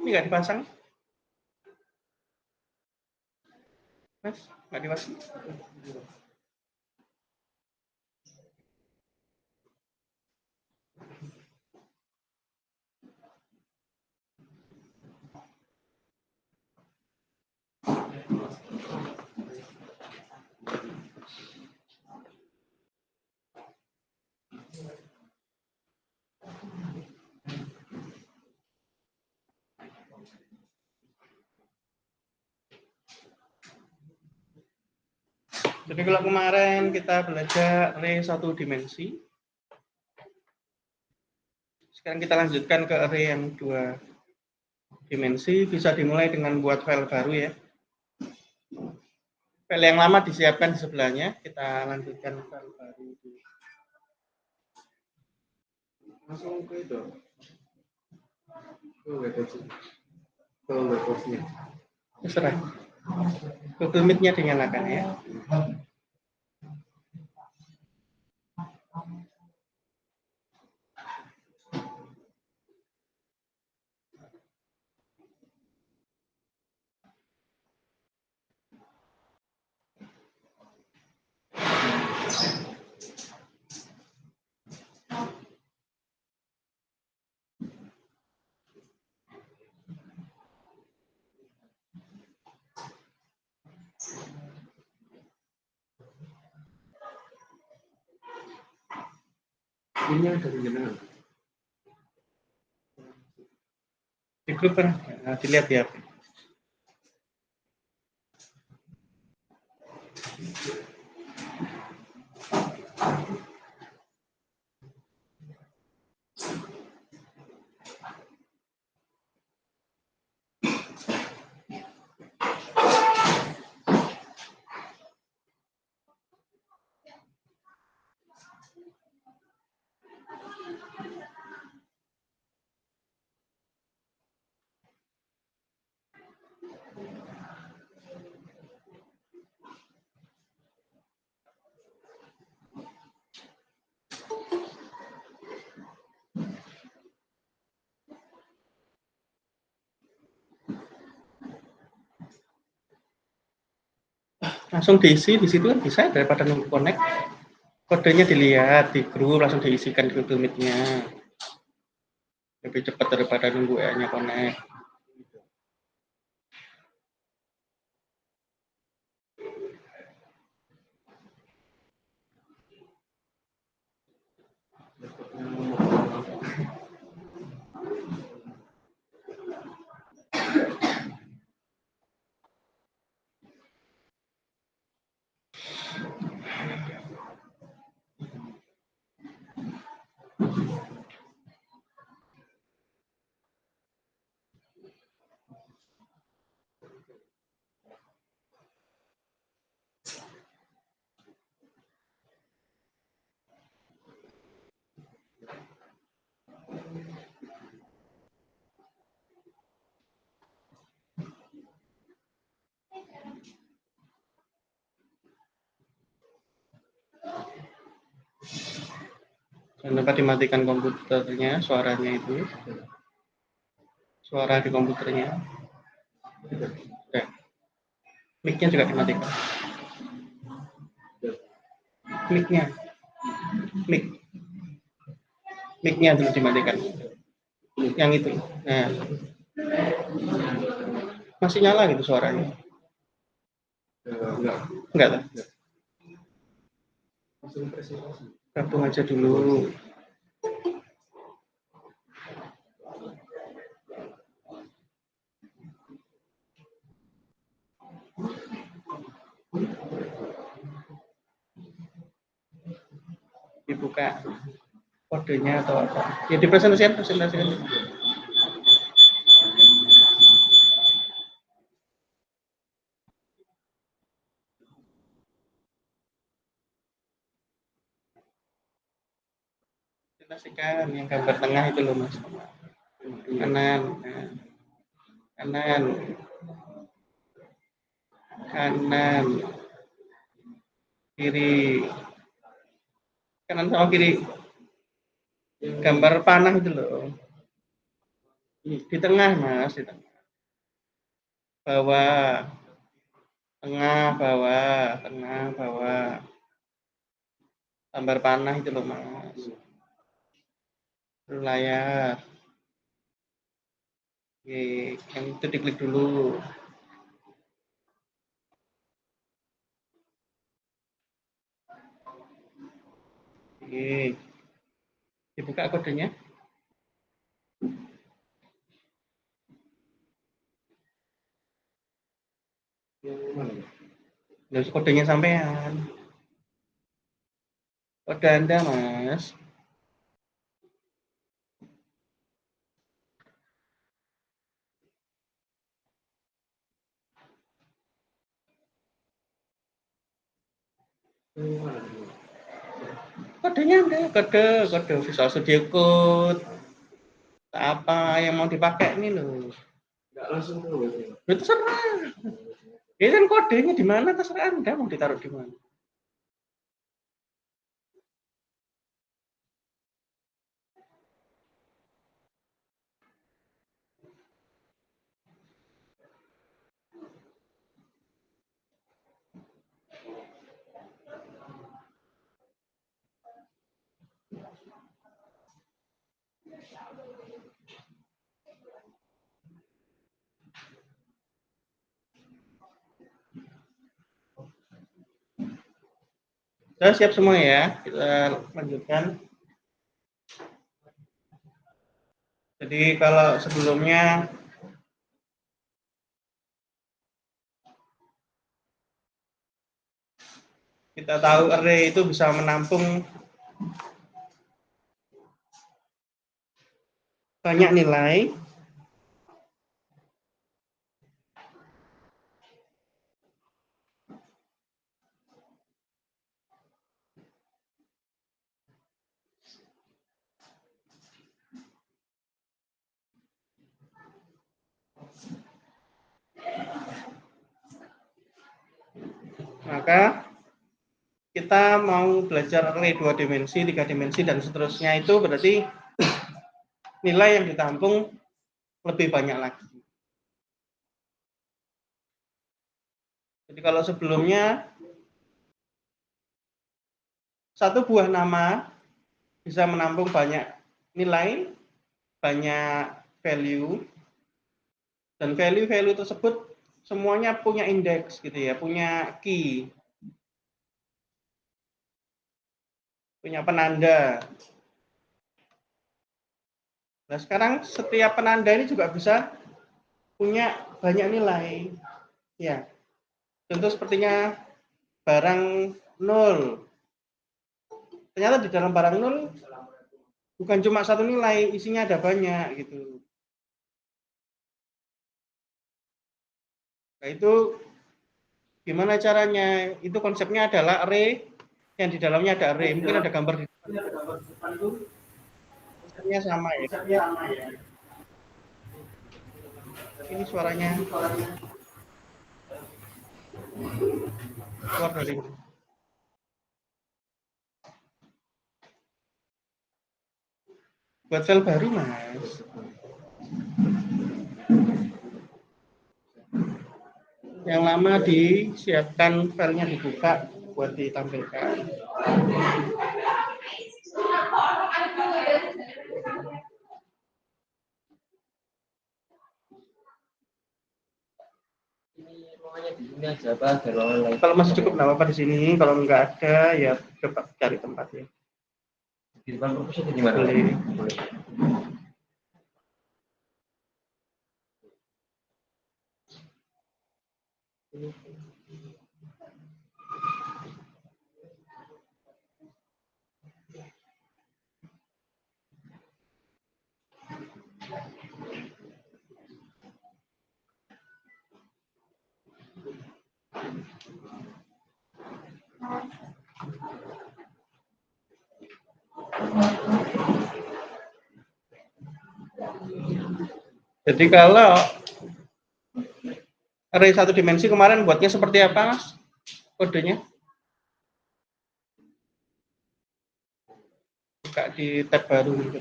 Ini nggak dipasang, Mas? Nggak dipasang. Jadi kalau kemarin kita belajar array satu dimensi, sekarang kita lanjutkan ke array yang 2 dimensi. Bisa dimulai dengan buat file baru ya. File yang lama disiapkan di sebelahnya, kita lanjutkan file baru. Langsung ke itu, ke webhostnya. Terserah. Google Meet-nya dinyalakan ya. Ini ada jenengan. Di grup kan, dilihat ya. Langsung diisi di situ kan bisa daripada nunggu connect. Kodenya dilihat di grup, langsung diisikan di Google Meet-nya. Lebih cepat daripada nunggu WA-nya connect. Jangan lupa dimatikan komputernya, suaranya itu. Suara di komputernya. Mic-nya juga dimatikan. Mic-nya. Mic-nya dulu dimatikan. Yang itu. Nah. Masih nyala gitu suaranya. Enggak. Gabung aja dulu. Dibuka kodenya atau apa. Ya dipresentasikan. Presentasikan yang gambar tengah itu loh Mas. Kanan, kiri, kanan sama kiri, gambar panah itu loh. Di tengah, Mas, di tengah. Bawah, tengah, bawah, tengah, bawah. Gambar panah itu loh, Mas. Layar. Oke, yang itu diklik dulu. Oke. Dibuka kodenya. Terus kodenya sampean. Kode Anda, Mas. Kodenya Anda, kode Visual Studio Code. Apa yang mau dipakai ini loh. Enggak langsung dulu. Itu terserah. Ini kan kodenya di mana terserah Anda mau ditaruh di mana. Sudah siap semua ya, kita lanjutkan. Jadi kalau sebelumnya kita tahu array itu bisa menampung banyak nilai. Maka kita mau belajar array 2 dimensi, 3 dimensi, dan seterusnya itu berarti nilai yang ditampung lebih banyak lagi. Jadi kalau sebelumnya satu buah nama bisa menampung banyak nilai, banyak value, dan value-value tersebut semuanya punya indeks gitu ya, punya key, punya penanda. Nah sekarang setiap penanda ini juga bisa punya banyak nilai. Ya, contoh sepertinya barang 0. Ternyata di dalam barang 0 bukan cuma satu nilai, isinya ada banyak gitu. Nah itu gimana caranya? Itu konsepnya adalah array yang di dalamnya ada array. Mungkin ada gambar di depan itu konsepnya sama ya. Ini suaranya keluar dari buat file baru, Mas. Yang lama disiapkan filenya dibuka buat ditampilkan. Kalau masih cukup nggak apa-apa di sini. Kalau nggak ada ya coba cari tempat ya. Di depan perpus itu gimana? Boleh. Jadi kalau array satu dimensi kemarin buatnya seperti apa, Mas? Kodenya? Buka di tab baru gitu.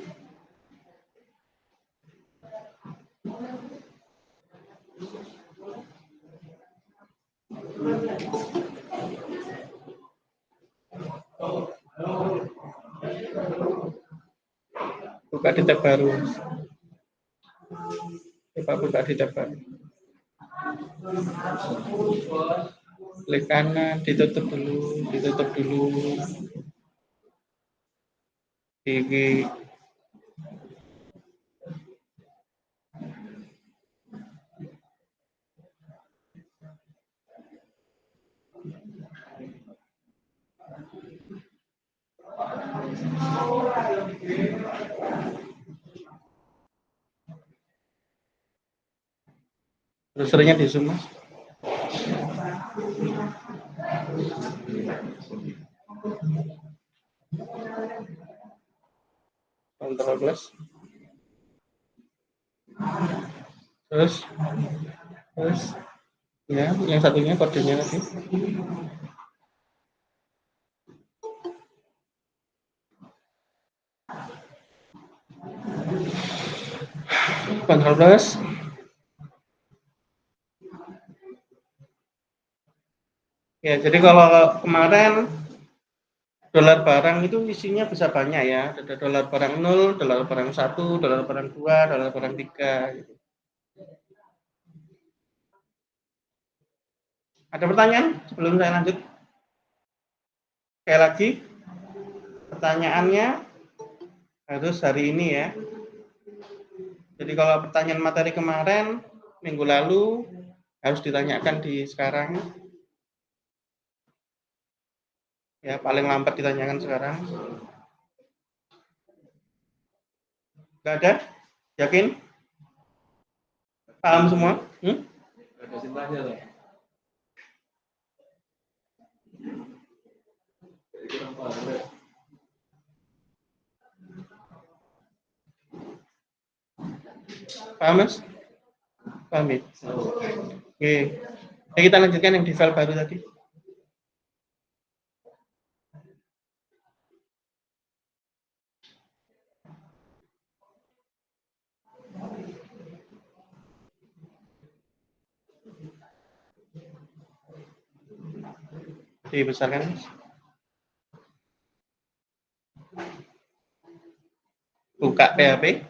Buka di tab baru. Coba buka di tab baru. Klik kanan, ditutup dulu. Di browsernya di zoom, Mas. Ctrl plus. Terus ya, yang satunya kodenya lagi. Ctrl plus. Ya, jadi kalau kemarin dolar barang itu isinya bisa banyak ya. Ada dolar barang 0, dolar barang 1, dolar barang 2, dolar barang 3 gitu. Ada pertanyaan sebelum saya lanjut? Sekali lagi, pertanyaannya harus hari ini ya. Jadi kalau pertanyaan materi kemarin, minggu lalu, harus ditanyakan di sekarang. Ya, paling lambat ditanyakan sekarang. Nggak ada? Yakin? Paham semua? Ada simpahnya loh. Paham, Mas? Paham ya? Oke. Ya, kita lanjutkan yang di file baru tadi. Dibesarkan, Mas. Buka PHP.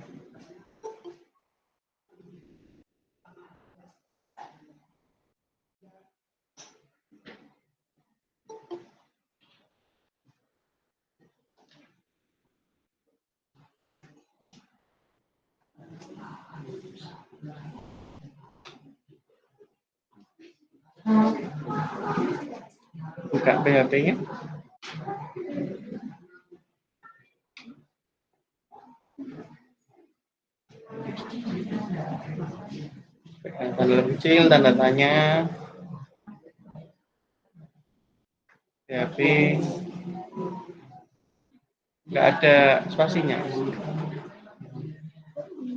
Buka PHP-nya. Tanda kecil, tanda tanya. PHP. Nggak ada spasinya.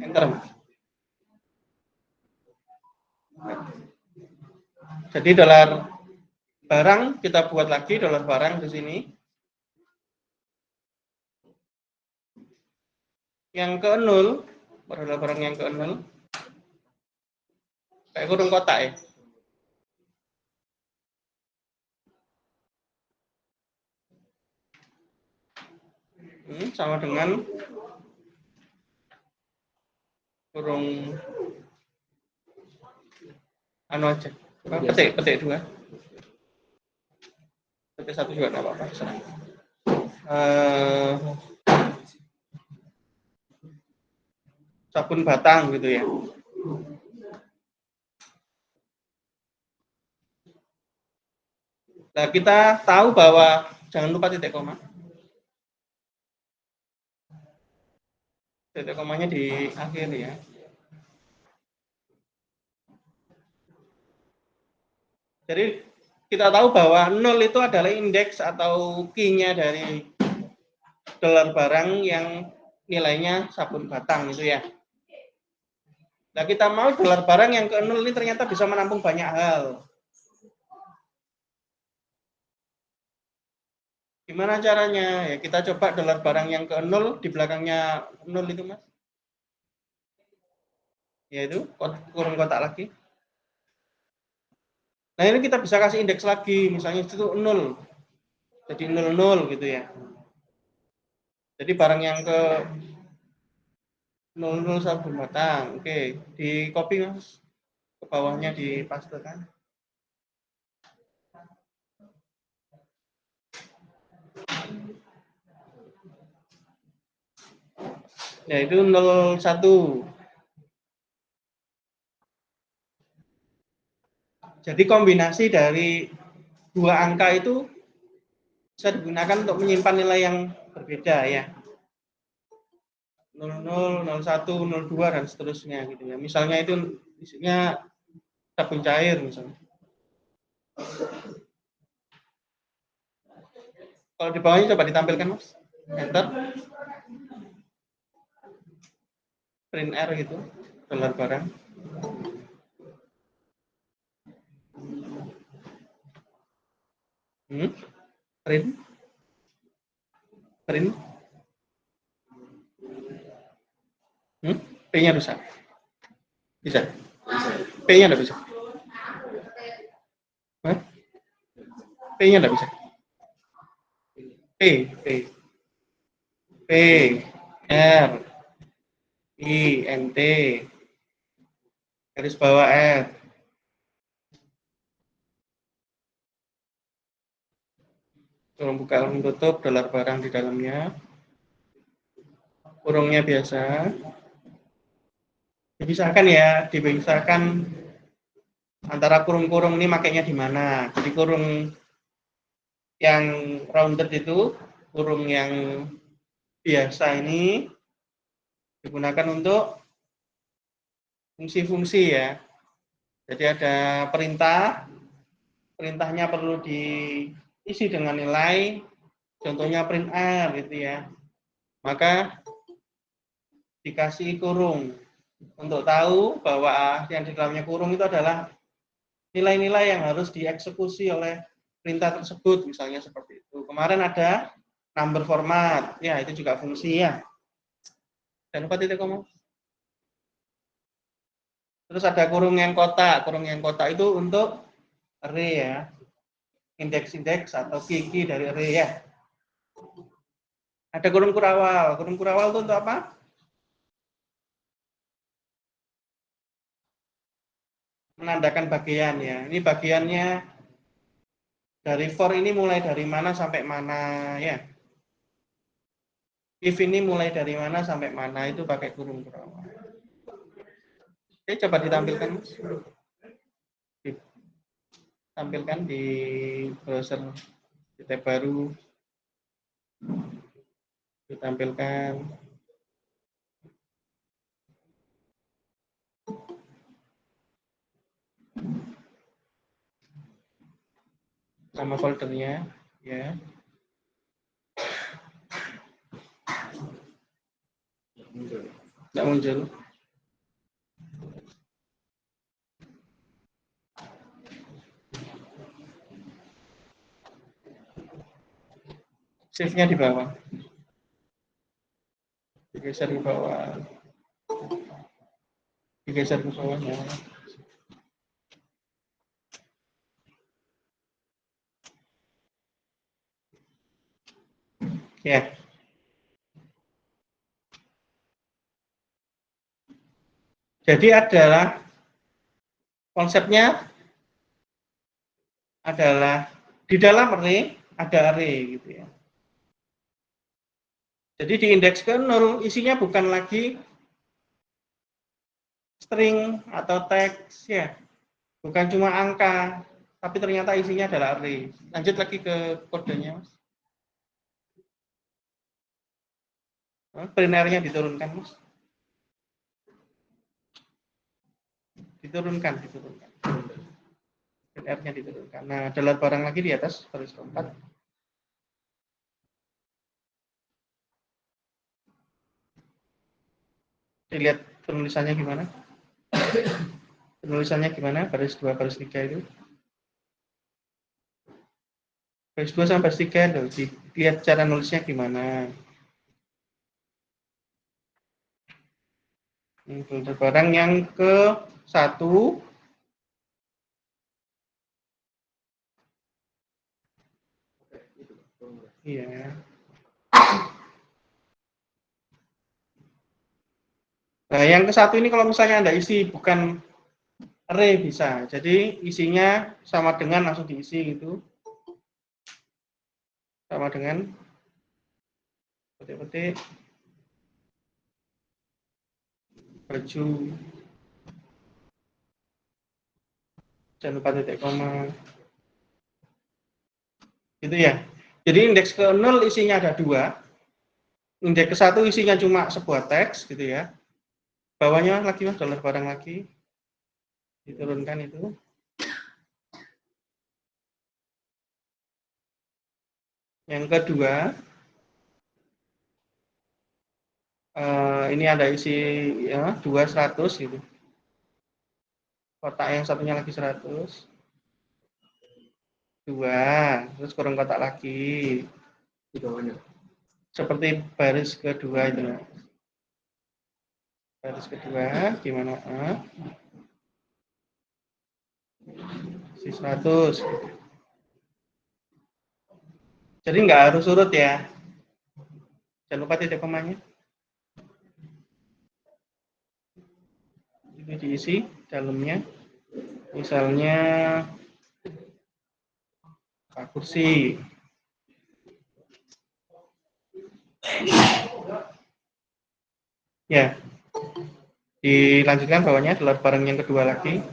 Enter. Jadi dolar barang kita buat lagi dolar barang di sini. Yang ke 0, dolar barang yang ke 0. Kayak kurung kotak ya. Sama dengan kurung anu aja. Petik 2. Petik 1 juga nggak apa-apa. Sabun batang gitu ya. Nah, kita tahu bahwa jangan lupa titik koma. Titik komanya di akhir ya. Jadi kita tahu bahwa 0 itu adalah indeks atau key-nya dari dolar barang yang nilainya sabun batang itu ya. Nah, kita mau dolar barang yang ke 0 ini ternyata bisa menampung banyak hal. Gimana caranya? Ya, kita coba dolar barang yang ke 0, di belakangnya 0 itu, Mas. yaitu kurung kotak lagi. Nah, ini kita bisa kasih indeks lagi, misalnya itu 0. Jadi 00 gitu ya. Jadi barang yang ke 001 batang. Oke, di copy Mas. Ke bawahnya dipastekan. Yaitu 01. Jadi kombinasi dari dua angka itu bisa digunakan untuk menyimpan nilai yang berbeda ya. 00, 01, 02 dan seterusnya gitu ya. Misalnya itu isinya sabun cair misalnya. Kalau di bawahnya coba ditampilkan Mas. Enter. Print R gitu. Dolar barang. Print. P-nya rusak. Bisa. P-nya enggak bisa. Hah? P-nya enggak bisa. P, R, I, N, T, garis bawah R. Kurung buka, kurung tutup, dolar barang di dalamnya. Kurungnya biasa. Dipisahkan antara kurung-kurung ini makainya di mana. Jadi kurung yang rounded itu, kurung yang biasa ini digunakan untuk fungsi-fungsi ya. Jadi ada perintahnya perlu diisi dengan nilai, contohnya print R gitu ya. Maka dikasih kurung untuk tahu bahwa yang di dalamnya kurung itu adalah nilai-nilai yang harus dieksekusi oleh perintah tersebut, misalnya seperti itu. Kemarin ada number format, ya itu juga fungsi ya. Jangan lupa titik koma. Terus ada kurung yang kotak itu untuk array ya, indeks-indeks atau key dari array ya. Ada kurung kurawal itu untuk apa? Menandakan bagian ya. Ini bagiannya dari for ini mulai dari mana sampai mana ya. If ini mulai dari mana sampai mana itu pakai kurung kurawal. Oke, coba ditampilkan Mas. Ditampilkan di browser di tab baru. Ditampilkan nama foldernya ya. Tidak muncul. Save-nya di bawah. Digeser ke bawah. Digeser ke bawahnya. Ya. Jadi adalah konsepnya adalah di dalam array ada array gitu ya. Jadi di indeks ke 0 isinya bukan lagi string atau teks ya. Bukan cuma angka, tapi ternyata isinya adalah array. Lanjut lagi ke kodenya, Mas. Print R-nya diturunkan, Mas. Diturunkan. Print R-nya diturunkan. Nah, dolar barang lagi di atas baris keempat. Dilihat penulisannya gimana? Penulisannya gimana? Baris 2, baris 3 itu. Baris 2 sampai baris 3 loh. Dilihat cara nulisnya gimana. Folder barang yang ke 1. Iya. Nah, yang ke 1 ini kalau misalnya Anda isi bukan array bisa. Jadi isinya sama dengan langsung diisi gitu. Sama dengan petik-petik baju. Jangan lupa titik koma. Gitu ya. Jadi indeks ke 0 isinya ada 2. Indeks ke 1 isinya cuma sebuah teks gitu ya. Bawahnya lagi mas, dollar barang lagi. Diturunkan itu. Yang kedua, ini ada isi ya 200 gitu. Kotak yang satunya lagi 100. 2, terus kurung kotak lagi. Di bawahnya. Seperti baris kedua itu. Baris kedua gimana? Si 100. Jadi nggak harus urut ya. Jangan lupa titik komanya. Itu diisi dalamnya. Misalnya kursi. Ya. Dilanjutkan bawahnya dollar barang yang kedua lagi.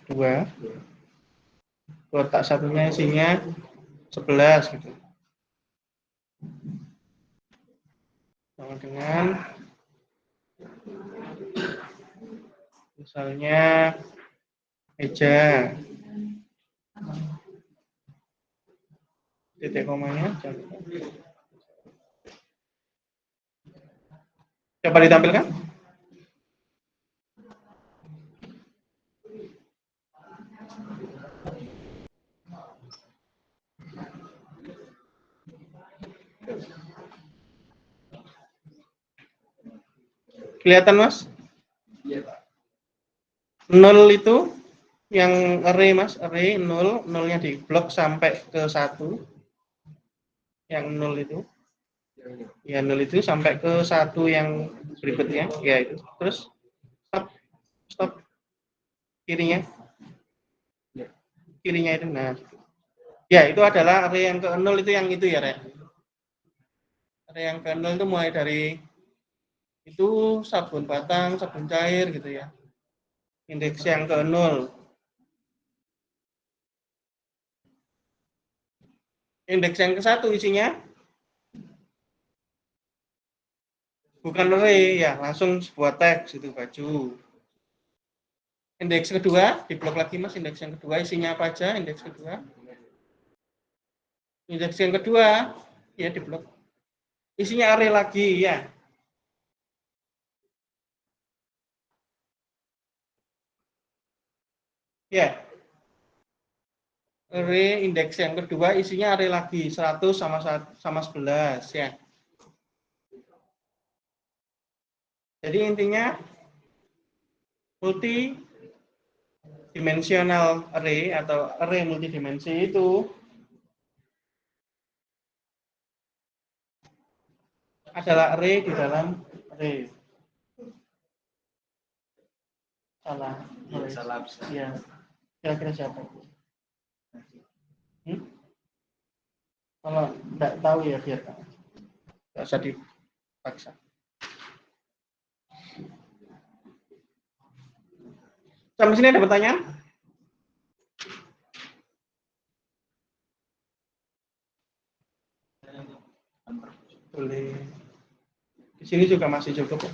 Dua. Kotak satunya isinya 11 gitu. Sama dengan misalnya meja. Titik komanya. Coba ditampilkan. Kelihatan mas? 0 itu yang array mas, array 0, 0-nya di blok sampai ke 1. Yang 0 itu. Ya 0 itu sampai ke 1 yang berikutnya, ya itu. Terus stop kirinya. Kirinya itu nah. Ya, itu adalah array yang ke 0 itu yang itu ya, Rek. Array yang ke 0 itu mulai dari itu sabun batang, sabun cair gitu ya. Indeks yang ke 0. Indeks yang ke 1 isinya bukan array ya, langsung sebuah teks itu baju. Indeks kedua, di blok lagi Mas, indeks yang kedua isinya apa aja? Indeks kedua. Indeks yang kedua ya di blok. Isinya array lagi ya. Ya. Array indeks yang kedua isinya array lagi 100 sama 11 ya. Jadi intinya multidimensional array atau array multidimensi itu adalah array di dalam array. Salah. Salah. Ya. Kira-kira siapa? Kalau tidak tahu ya biar nggak usah dipaksa. Sampai sini ada pertanyaan? Boleh. Di sini juga masih cukup.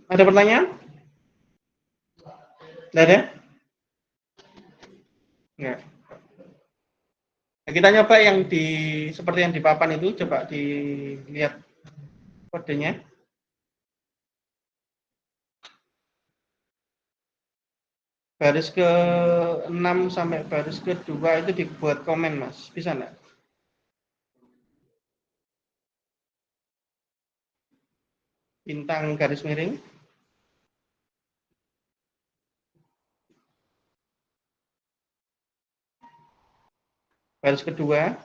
Ada pertanyaan? Tidak ada? Enggak. Nah, kita nyoba yang di seperti yang di papan itu, coba dilihat kodenya. Baris ke-6 sampai baris ke-2 itu dibuat komen, Mas. Bisa nggak? Bintang garis miring. Baris kedua,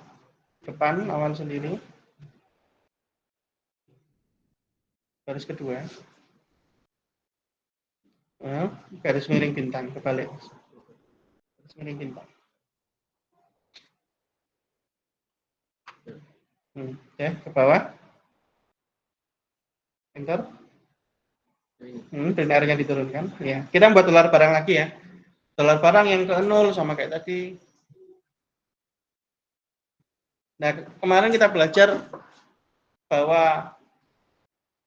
depan, awan sendiri. Baris kedua. Garis miring bintang, kebalik. Garis miring bintang. Ya, ke bawah. Enter. Linearnya diturunkan. Ya, kita buat dolar barang lagi ya. Dolar barang yang ke 0 sama kayak tadi. Nah, kemarin kita belajar bahwa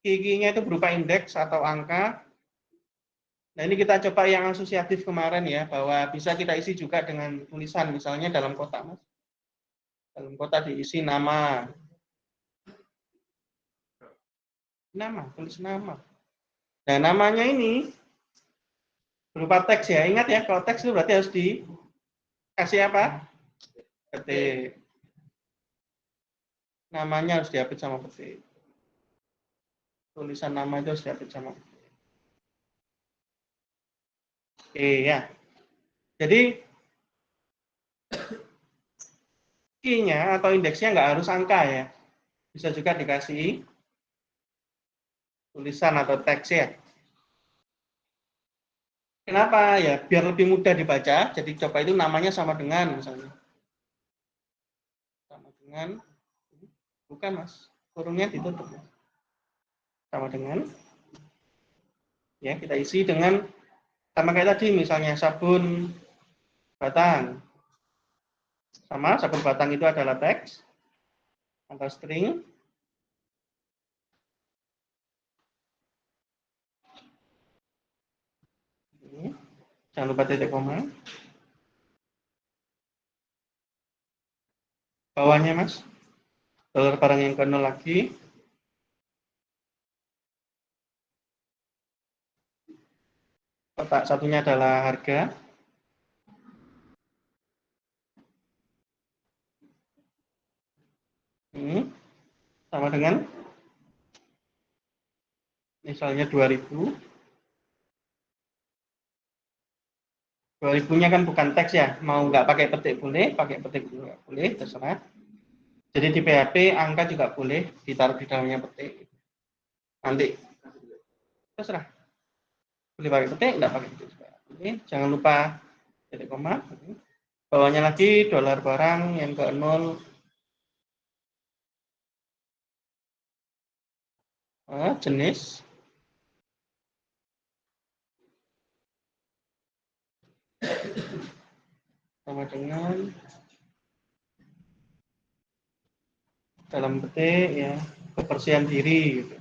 Q-nya itu berupa indeks atau angka. Nah, ini kita coba yang asosiatif kemarin ya, bahwa bisa kita isi juga dengan tulisan, misalnya dalam kotak, Mas. Dalam kotak diisi nama. Nama, tulis nama. Nah, namanya ini berupa teks ya. Ingat ya, kalau teks itu berarti harus dikasih apa? Ketik. Namanya harus diapit sama petik. Tulisan nama itu harus diapit sama petik. Oke ya. Jadi key-nya atau indeksnya nggak harus angka ya. Bisa juga dikasih tulisan atau teks ya. Kenapa? Ya biar lebih mudah dibaca. Jadi coba itu namanya sama dengan misalnya. Sama dengan, bukan Mas, kurungnya ditutup. Sama dengan, ya kita isi dengan sama kayak tadi misalnya sabun batang. Sama sabun batang itu adalah teks atau string. Jangan lupa titik koma. Bawahnya Mas, dolar barang yang ke 0 lagi. Kotak satunya adalah harga. Sama dengan misalnya 2000. 2000-nya kan bukan teks ya, mau nggak pakai petik boleh, pakai petik juga boleh, terserah. Jadi di PHP angka juga boleh ditaruh di dalamnya petik. Nanti terserah. Boleh pakai petik, nggak pakai petik juga. Oke, jangan lupa titik koma. Bawahnya lagi dolar barang yang ke 0. Jenis. Sama dengan dalam petik ya, kebersihan diri gitu.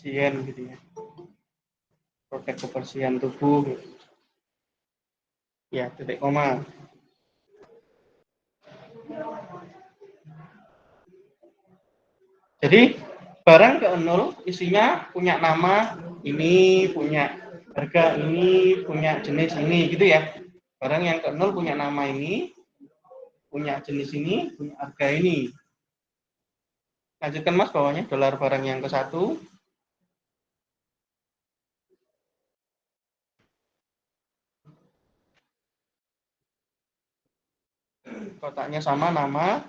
Higien gitu ya. Produk kebersihan tubuh gitu. Ya, titik koma. Jadi barang ke 0 isinya punya nama ini, punya harga ini, punya jenis ini gitu ya. Barang yang ke 0 punya nama ini, punya jenis ini, punya harga ini. Lanjutkan Mas bawahnya, dolar barang yang ke 1. Kotaknya sama nama.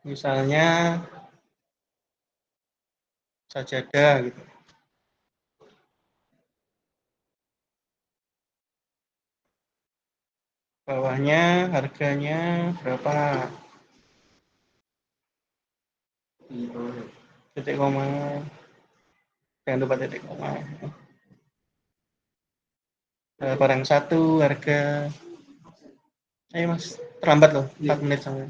Misalnya sajadah gitu. Bawahnya harganya berapa? Titik koma. Jangan lupa titik koma. Barang 1 harga. Ayo Mas, terlambat loh, 4 menit sampai.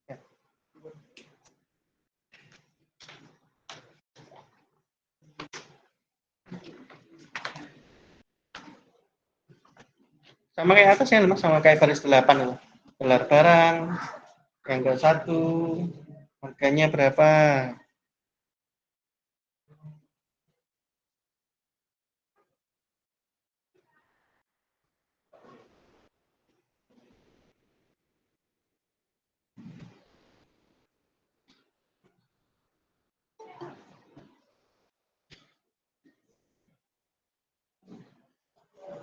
Ya. Sama kayak atasnya Mas, sama kayak baris 8 loh. Gelar barang, yang ke-1, harganya berapa.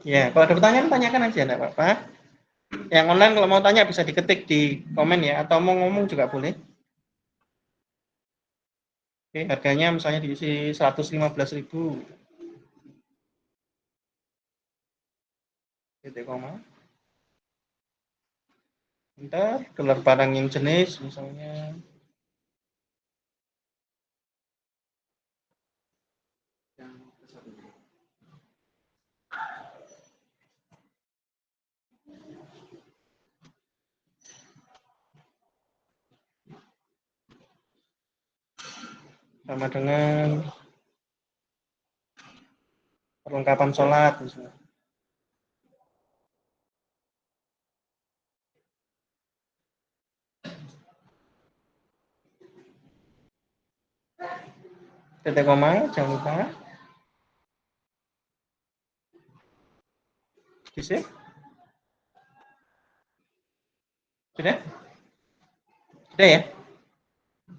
Ya, kalau ada pertanyaan tanyakan aja, enggak apa-apa. Yang online kalau mau tanya bisa diketik di komen ya, atau mau ngomong juga boleh. Oke, harganya misalnya diisi 115.000. Titik koma. Ntar gelar barang yang jenis misalnya. Sama dengan perlengkapan sholat misalnya. Titik koma, jangan lupa. Bisa? Sudah? Sudah ya?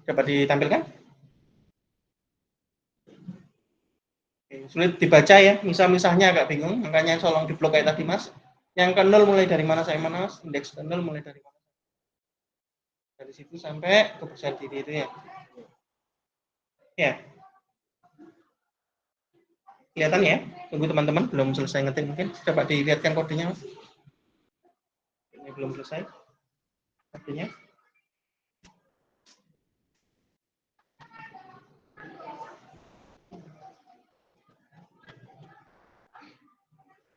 Coba ditampilkan. Sulit dibaca ya, misal-misalnya agak bingung, makanya tolong diblok kayak tadi Mas. Yang ke 0 mulai dari mana saya mana Mas? Indeks ke 0 mulai dari mana? Dari situ sampai ke percaya diri itu ya. Ya, kelihatan ya? Tunggu teman-teman, belum selesai ngetik mungkin. Coba dilihatkan kodenya Mas. Ini belum selesai kodenya.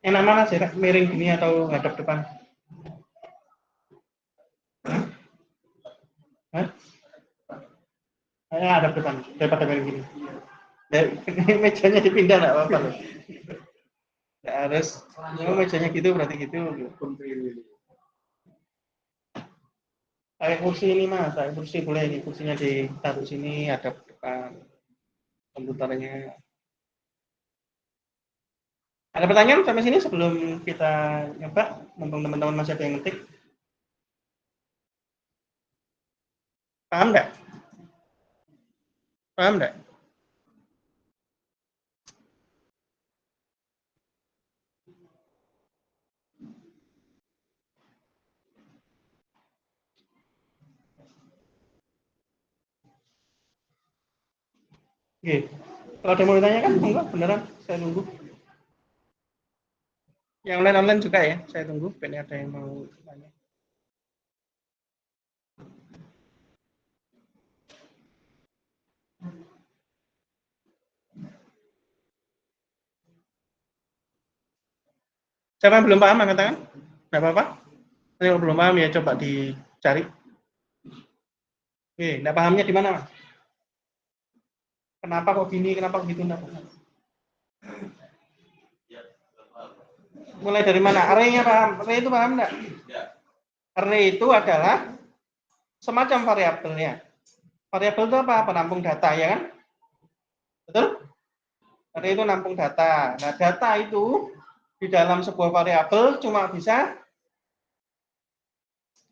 Enak mana sih, miring gini atau hadap depan? Hah? Hadap depan, daripada miring gini. Mejanya dipindah nggak apa-apa loh. Nggak harus, mejanya gitu berarti gitu. Kayak kursi ini Mas, kayak kursi boleh ini, kursinya ditaruh sini, ada depan komputernya. Ada pertanyaan sampai sini sebelum kita nyoba, mumpung teman-teman masih ada yang ngetik. Paham nggak? Paham nggak? Oke. Kalau ada yang mau ditanyakan, enggak beneran, saya tunggu. Yang online-online juga ya, saya tunggu. Ini ada yang mau tanya. Siapa yang belum paham angkat tangan? Nggak apa-apa. Kalau belum paham ya coba dicari. Oke, nggak pahamnya di mana Mas? Kenapa kok gini, kenapa kok gitu? Nggak paham. Mulai dari mana? Array-nya paham? Array itu paham nggak? Array itu adalah semacam variabelnya. Variabel itu apa? Penampung data, ya kan? Betul? Array itu nampung data. Nah, data itu di dalam sebuah variabel cuma bisa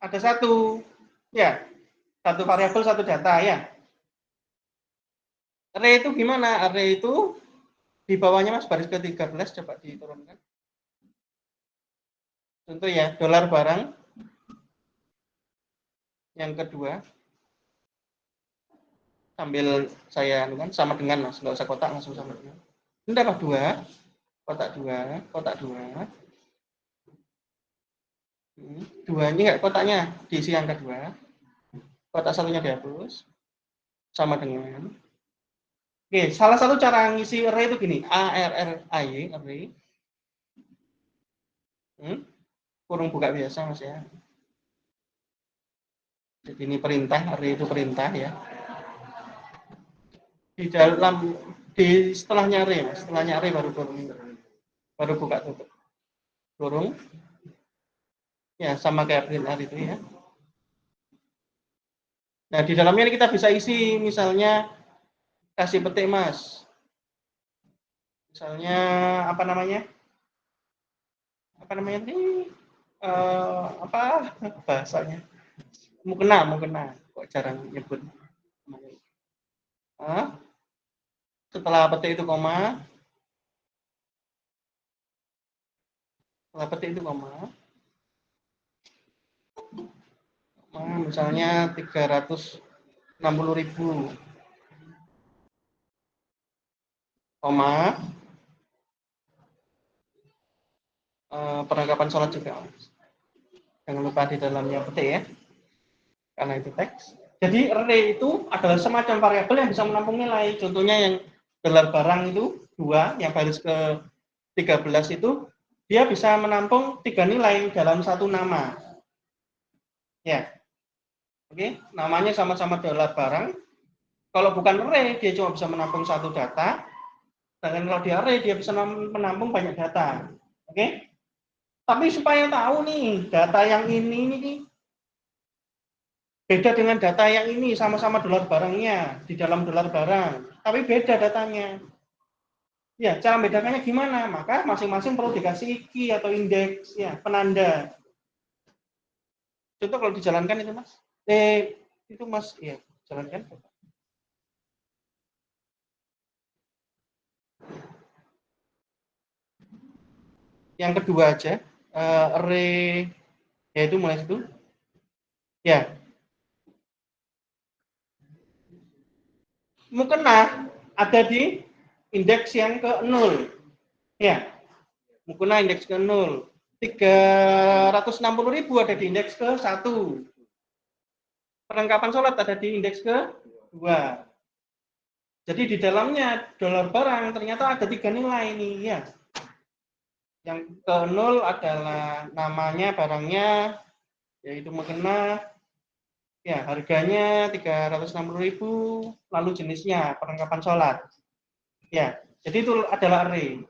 ada satu. Ya, satu variabel, satu data, ya. Array itu gimana? Array itu di bawahnya Mas, baris ke-13, coba diturunkan. Contoh ya, dolar barang. Yang kedua, sambil saya sama dengan Mas, nggak usah kotak, langsung sama dengan. Ini dapat 2, kotak 2, kotak 2. Dua ini nggak kotaknya, diisi angka 2. Kotak satunya dihapus. Sama dengan. Oke, salah satu cara ngisi array itu gini, array, array. Kurung buka biasa Mas ya. Jadi ini perintah, array itu perintah ya. Di dalam, di setelahnya array Mas, setelahnya array baru kurung. Baru buka tutup. Kurung. Ya, sama kayak print R itu ya. Nah, di dalamnya kita bisa isi, misalnya kasih petik Mas. Misalnya apa namanya? Apa namanya ini? Apa bahasanya? Mukena. Kok jarang nyebut. Setelah petik itu koma. Setelah petik itu koma. Misalnya 360.000, koma, perlengkapan sholat juga. Jangan lupa di dalamnya petik ya, karena itu teks. Jadi array itu adalah semacam variabel yang bisa menampung nilai. Contohnya yang gelar barang itu 2, yang baris ke 13 itu, dia bisa menampung 3 nilai dalam satu nama. Ya, oke, namanya sama-sama gelar barang. Kalau bukan array, dia cuma bisa menampung satu data. Dan kalau di array, dia bisa menampung banyak data. Oke? Tapi supaya tahu nih, data yang ini nih beda dengan data yang ini, sama-sama dolar barangnya, di dalam dolar barang. Tapi beda datanya. Ya, cara membedakannya gimana? Maka masing-masing perlu dikasih key atau indeks, ya, penanda. Contoh kalau dijalankan itu, Mas. Itu Mas, ya, jalankan. Yang kedua aja, array, yaitu mulai situ. Ya, mukena ada di indeks yang ke-0. Ya, mukena indeks ke-0. 360.000 ada di indeks ke-1. Perlengkapan sholat ada di indeks ke-2. Jadi di dalamnya dolar barang ternyata ada 3 nilai ini ya. Yang ke-0 adalah namanya barangnya, yaitu mukena, ya harganya 360.000, lalu jenisnya perlengkapan sholat. Ya, jadi itu adalah array.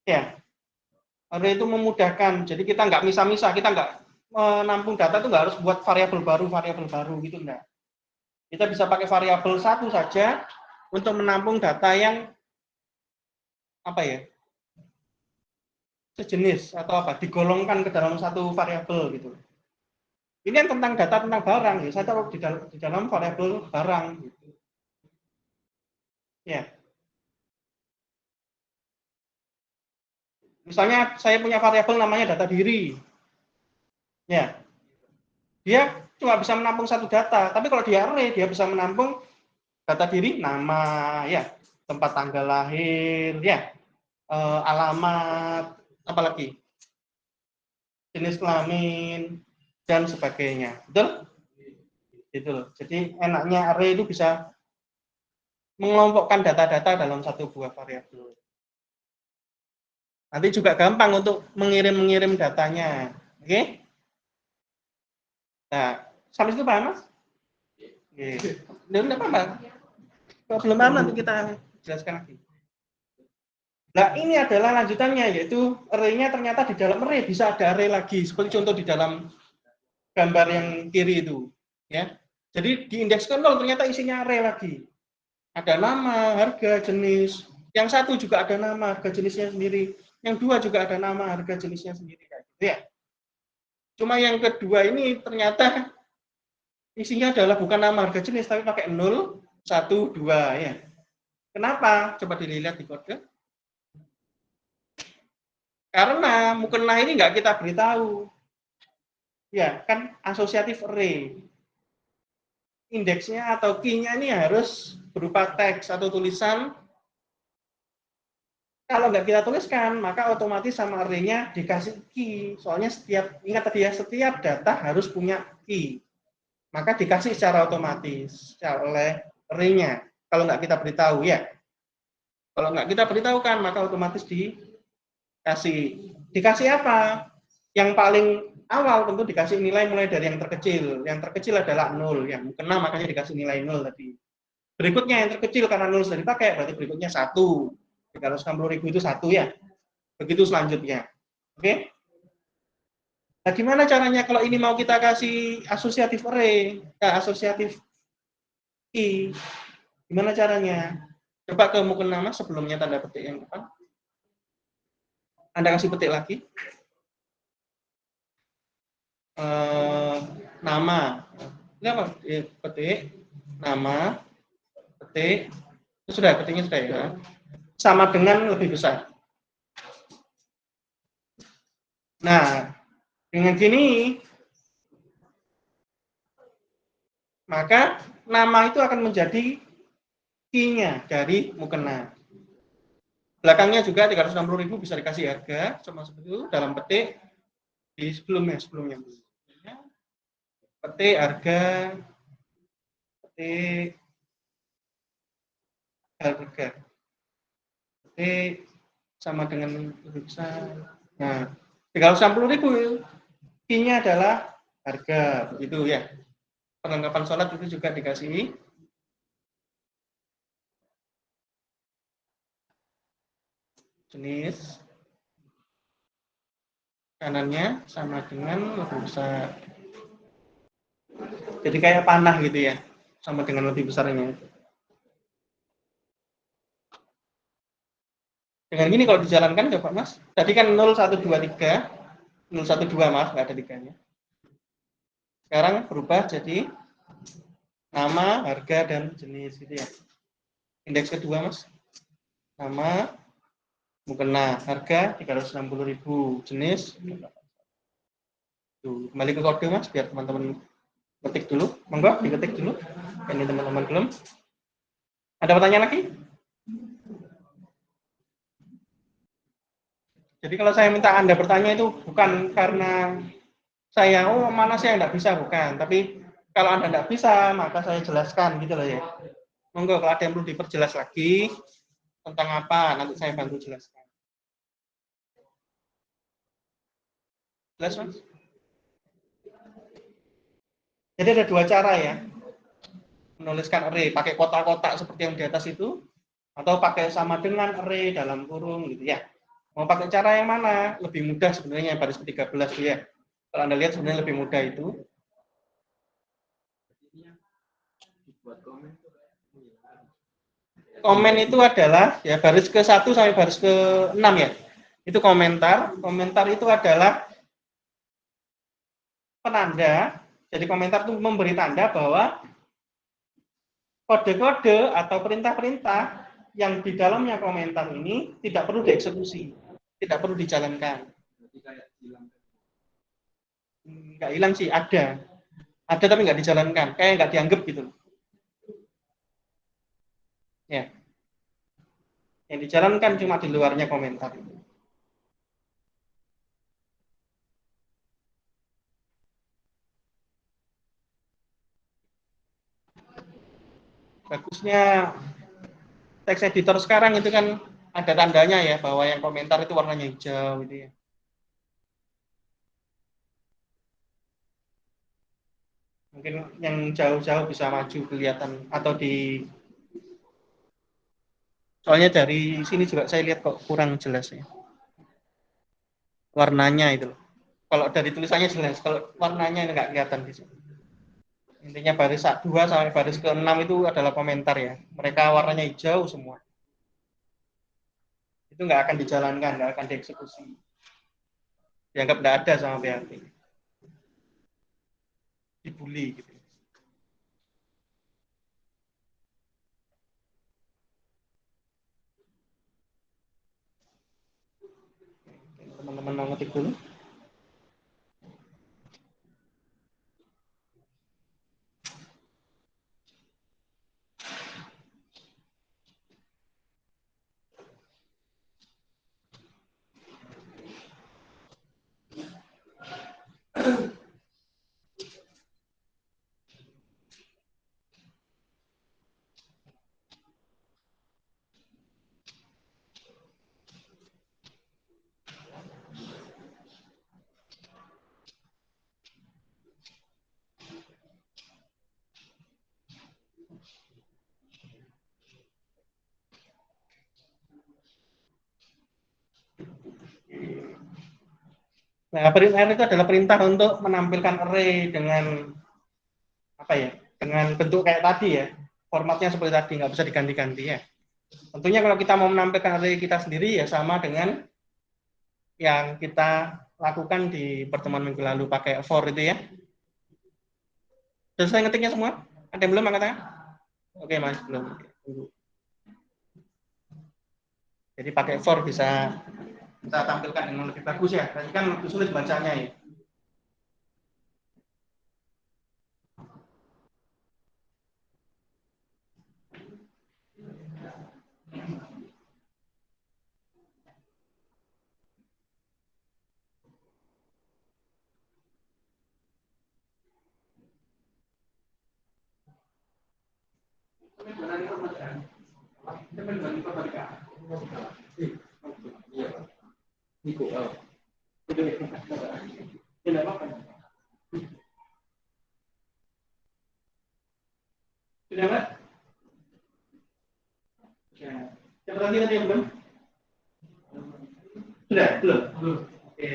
Ya, array itu memudahkan. Jadi kita nggak misah-misah, kita nggak menampung data itu nggak harus buat variabel baru gitu enggak. Kita bisa pakai variabel satu saja untuk menampung data yang apa ya, sejenis atau apa, digolongkan ke dalam satu variabel gitu. Ini yang tentang data tentang barang ya, saya taruh di dalam variabel barang gitu. Ya. Misalnya saya punya variabel namanya data diri. Ya. Dia cuma bisa menampung satu data, tapi kalau di array dia bisa menampung data diri, nama, ya, tempat tanggal lahir, ya, alamat, apalagi jenis kelamin dan sebagainya. Betul? Gitu loh. Jadi enaknya array itu bisa mengelompokkan data-data dalam satu buah variabel. Nanti juga gampang untuk mengirim datanya. Oke? Nah, sampai situ paham, Mas? Oke. Tidak apa-apa. Kalau belum paham nanti kita jelaskan lagi. Nah, ini adalah lanjutannya, yaitu array-nya ternyata di dalam array bisa ada array lagi, seperti contoh di dalam gambar yang kiri itu. Ya. Jadi di indeks ke-0 ternyata isinya array lagi. Ada nama, harga, jenis. Yang satu juga ada nama, harga jenisnya sendiri. Yang dua juga ada nama, harga jenisnya sendiri. Gitu ya. Cuma yang kedua ini ternyata isinya adalah bukan nama, harga jenis, tapi pakai 0, 1, 2. Ya. Kenapa? Coba dilihat di kode. Karena mukena ini nggak kita beritahu. Ya, kan asosiatif array. Indeksnya atau key-nya ini harus berupa teks atau tulisan. Kalau nggak kita tuliskan, maka otomatis sama array-nya dikasih key. Soalnya ingat tadi ya, setiap data harus punya key. Maka dikasih secara otomatis oleh array-nya. Kalau nggak kita beritahu ya. Kalau nggak kita beritahukan, maka otomatis dikasih. Dikasih apa? Yang paling awal tentu dikasih nilai mulai dari yang terkecil. Yang terkecil adalah 0. Yang kena makanya dikasih nilai 0 tadi. Berikutnya yang terkecil karena 0 sudah dipakai, berarti berikutnya 1. 360.000 itu 1 ya. Begitu selanjutnya. Oke? Nah, gimana caranya kalau ini mau kita kasih asosiatif array, asosiatif key? Gimana caranya? Coba ke mungkin nama sebelumnya tanda petik yang depan. Anda kasih petik lagi. Nama. Ini apa? Petik, nama, petik. Sudah, petiknya sudah ya. Sama dengan lebih besar. Nah, dengan gini, maka nama itu akan menjadi key-nya dari mukena. Belakangnya juga 360.000 bisa dikasih harga, cuma seperti itu dalam petik di sebelumnya. Petik harga, petik harga, petik sama dengan lebih besar. Nah, 360.000 key-nya adalah harga, begitu ya. Perlengkapan sholat itu juga dikasih jenis, kanannya sama dengan lebih besar. Jadi kayak panah gitu ya, sama dengan lebih besarnya. Dengan gini kalau dijalankan coba Mas. Tadi kan 0123, 012 maaf nggak ada tiganya. Sekarang berubah jadi nama, harga, dan jenis gitu ya. Indeks kedua Mas. Nama, mukena, harga 360.000, jenis. Tuh, kembali ke kode Mas biar teman-teman ketik dulu. Monggo diketik dulu. Ini teman-teman belum. Ada pertanyaan lagi? Jadi kalau saya minta Anda bertanya itu bukan karena saya, mana sih yang nggak bisa, bukan. Tapi kalau Anda nggak bisa, maka saya jelaskan gitu loh ya. Monggo kalau ada yang perlu diperjelas lagi tentang apa, nanti saya bantu jelaskan. Jelas, Mas? Jadi ada dua cara ya, menuliskan array, pakai kotak-kotak seperti yang di atas itu, atau pakai sama dengan array dalam kurung gitu ya. Mau pakai cara yang mana? Lebih mudah sebenarnya baris ke-13 ya. Kalau Anda lihat sebenarnya lebih mudah itu. Komen itu adalah ya baris ke-1 sampai baris ke-6 ya. Itu komentar. Komentar itu adalah penanda. Jadi komentar itu memberi tanda bahwa kode-kode atau perintah-perintah yang di dalamnya komentar ini tidak perlu dieksekusi, tidak perlu dijalankan. Nggak hilang sih, ada tapi nggak dijalankan, kayak nggak dianggap gitu. Ya, yang dijalankan cuma di luarnya komentar. Bagusnya teks editor sekarang itu kan ada tandanya ya bahwa yang komentar itu warnanya hijau gitu ya. Mungkin yang jauh-jauh bisa maju kelihatan atau di soalnya dari sini juga saya lihat kok kurang jelas ya warnanya itu. Kalau dari tulisannya jelas, kalau warnanya nggak kelihatan di sini. Intinya baris 2 sampai baris ke-6 itu adalah komentar ya. Mereka warnanya hijau semua. Itu nggak akan dijalankan, nggak akan dieksekusi. Dianggap nggak ada sama PHP. Dibully gitu. Teman-teman mau ngetik dulu. Nah, printr itu adalah perintah untuk menampilkan array dengan apa ya? Dengan bentuk kayak tadi ya. Formatnya seperti tadi, nggak bisa diganti-ganti ya. Tentunya kalau kita mau menampilkan array kita sendiri ya sama dengan yang kita lakukan di pertemuan minggu lalu pakai for itu ya. Sudah selesai ngetiknya semua? Ada yang belum angkat tangan? Oke mas, belum. Tunggu. Jadi pakai for bisa kita tampilkan dengan lebih bagus ya. Tadi kan lebih sulit bacanya ya. Sudah mas? Siapa lagi tadi yang belum? Sudah? Belum? Belum. Oke.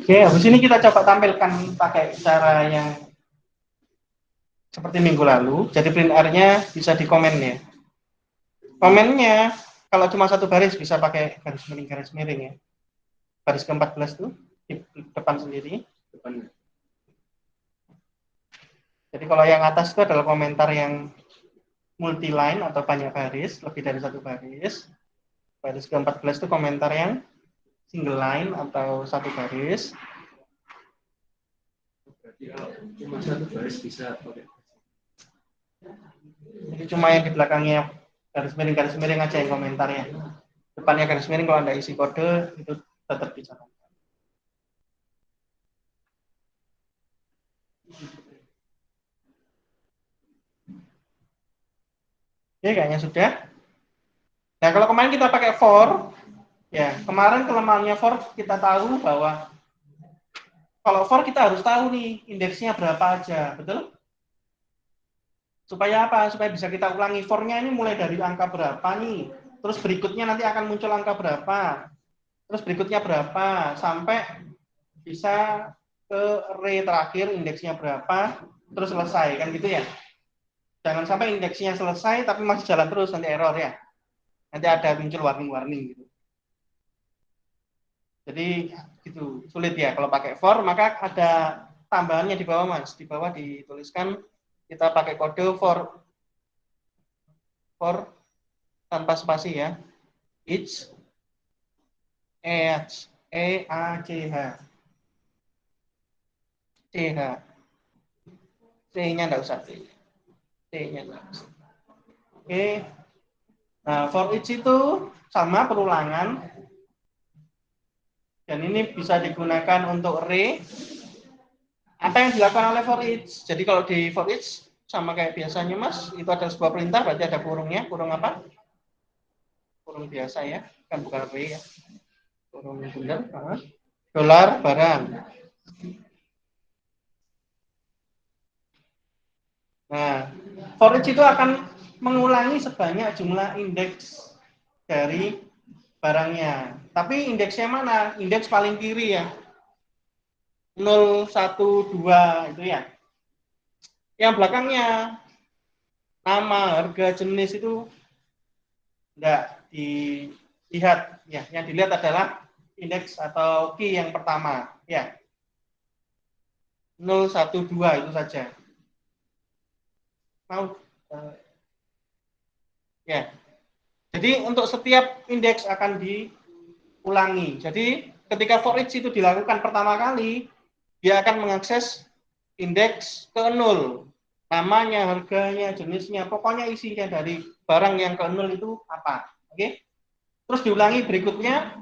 Oke, habis ini kita coba tampilkan pakai cara yang seperti minggu lalu. Jadi printr-nya bisa di komen ya. Komennya kalau cuma satu baris bisa pakai garis miring ya. Baris ke-14 tuh di depan sendiri. Jadi kalau yang atas itu adalah komentar yang multi line atau banyak baris, lebih dari satu baris. Baris ke-14 itu komentar yang single line atau satu baris. Berarti kalau cuma satu baris bisa pakai. Jadi cuma yang di belakangnya garis miring aja yang komentarnya. Depannya garis miring kalau Anda isi kode itu tetap bisa. Oke, kayaknya sudah. Nah, kalau kemarin kita pakai for, ya kemarin kelemahannya for kita tahu bahwa kalau for kita harus tahu nih indeksnya berapa aja, betul? Supaya apa? Supaya bisa kita ulangi for-nya ini mulai dari angka berapa nih, terus berikutnya nanti akan muncul angka berapa, terus berikutnya berapa, sampai bisa ke array terakhir indeksnya berapa, terus selesai, kan gitu ya. Jangan sampai indeksnya selesai tapi masih jalan terus, nanti error ya. Nanti ada muncul warning-warning gitu. Jadi gitu, sulit ya kalau pakai for, maka ada tambahannya di bawah mas, di bawah dituliskan kita pakai kode for tanpa spasi ya, each e a c h c-nya enggak usah, c-nya enggak usah. Oke. Nah, for each itu sama perulangan dan ini bisa digunakan untuk array. Apa yang dilakukan oleh for each? Jadi kalau di for each sama kayak biasanya mas, itu ada sebuah perintah berarti ada kurungnya, kurung apa? Kurung biasa ya, kan bukan array ya. Kurung benar, dolar barang. Nah, for each itu akan mengulangi sebanyak jumlah indeks dari barangnya. Tapi indeksnya mana? Indeks paling kiri ya. 0, 1, 2 itu ya. Yang belakangnya nama, harga, jenis itu enggak dilihat ya. Yang dilihat adalah indeks atau key yang pertama ya. 0, 1, 2 itu saja. Mau ya. Jadi untuk setiap indeks akan diulangi. Jadi ketika for each itu dilakukan pertama kali, dia akan mengakses indeks ke 0. Namanya, harganya, jenisnya, pokoknya isinya dari barang yang ke 0 itu apa. Oke? Terus diulangi berikutnya,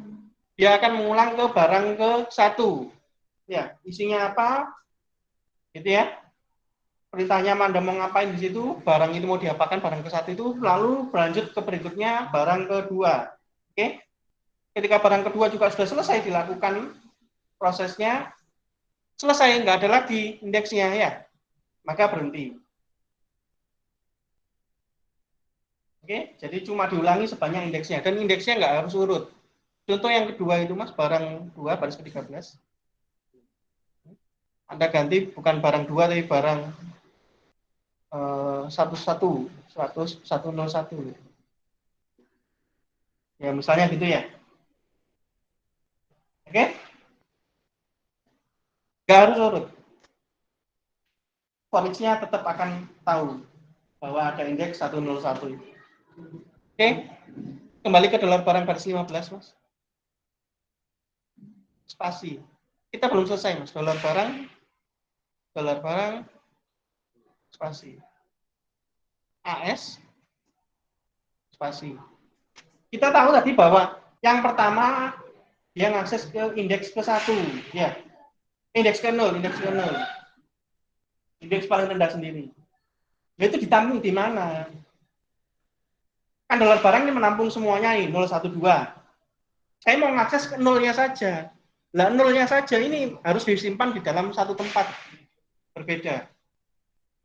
dia akan mengulang ke barang ke 1. Ya, isinya apa? Gitu ya. Perintahnya Anda mau ngapain di situ, barang itu mau diapakan, barang ke 1 itu, lalu berlanjut ke berikutnya, barang kedua. Oke? Ketika barang kedua juga sudah selesai dilakukan prosesnya, selesai, nggak ada lagi indeksnya ya, maka berhenti. Oke, jadi cuma diulangi sebanyak indeksnya, dan indeksnya nggak harus urut. Contoh yang kedua itu mas, barang 2 baris ke-13. Anda ganti bukan barang 2 tapi barang 101. Ya misalnya gitu ya. Oke, nggak harus urut. For-nya tetap akan tahu bahwa ada indeks 101 itu. Oke, kembali ke dolar barang baris 15 mas. Spasi. Kita belum selesai mas, dolar barang, spasi. AS, spasi. Kita tahu tadi bahwa yang pertama dia ngakses ke indeks ke 1, ya. Indeks ke 0, indeks paling rendah sendiri. Nah, itu ditampung di mana? Kan dolar barang ini menampung semuanya ini 0, 1, 2. Saya mau ngakses ke 0-nya saja. Lah 0-nya saja ini harus disimpan di dalam satu tempat berbeda.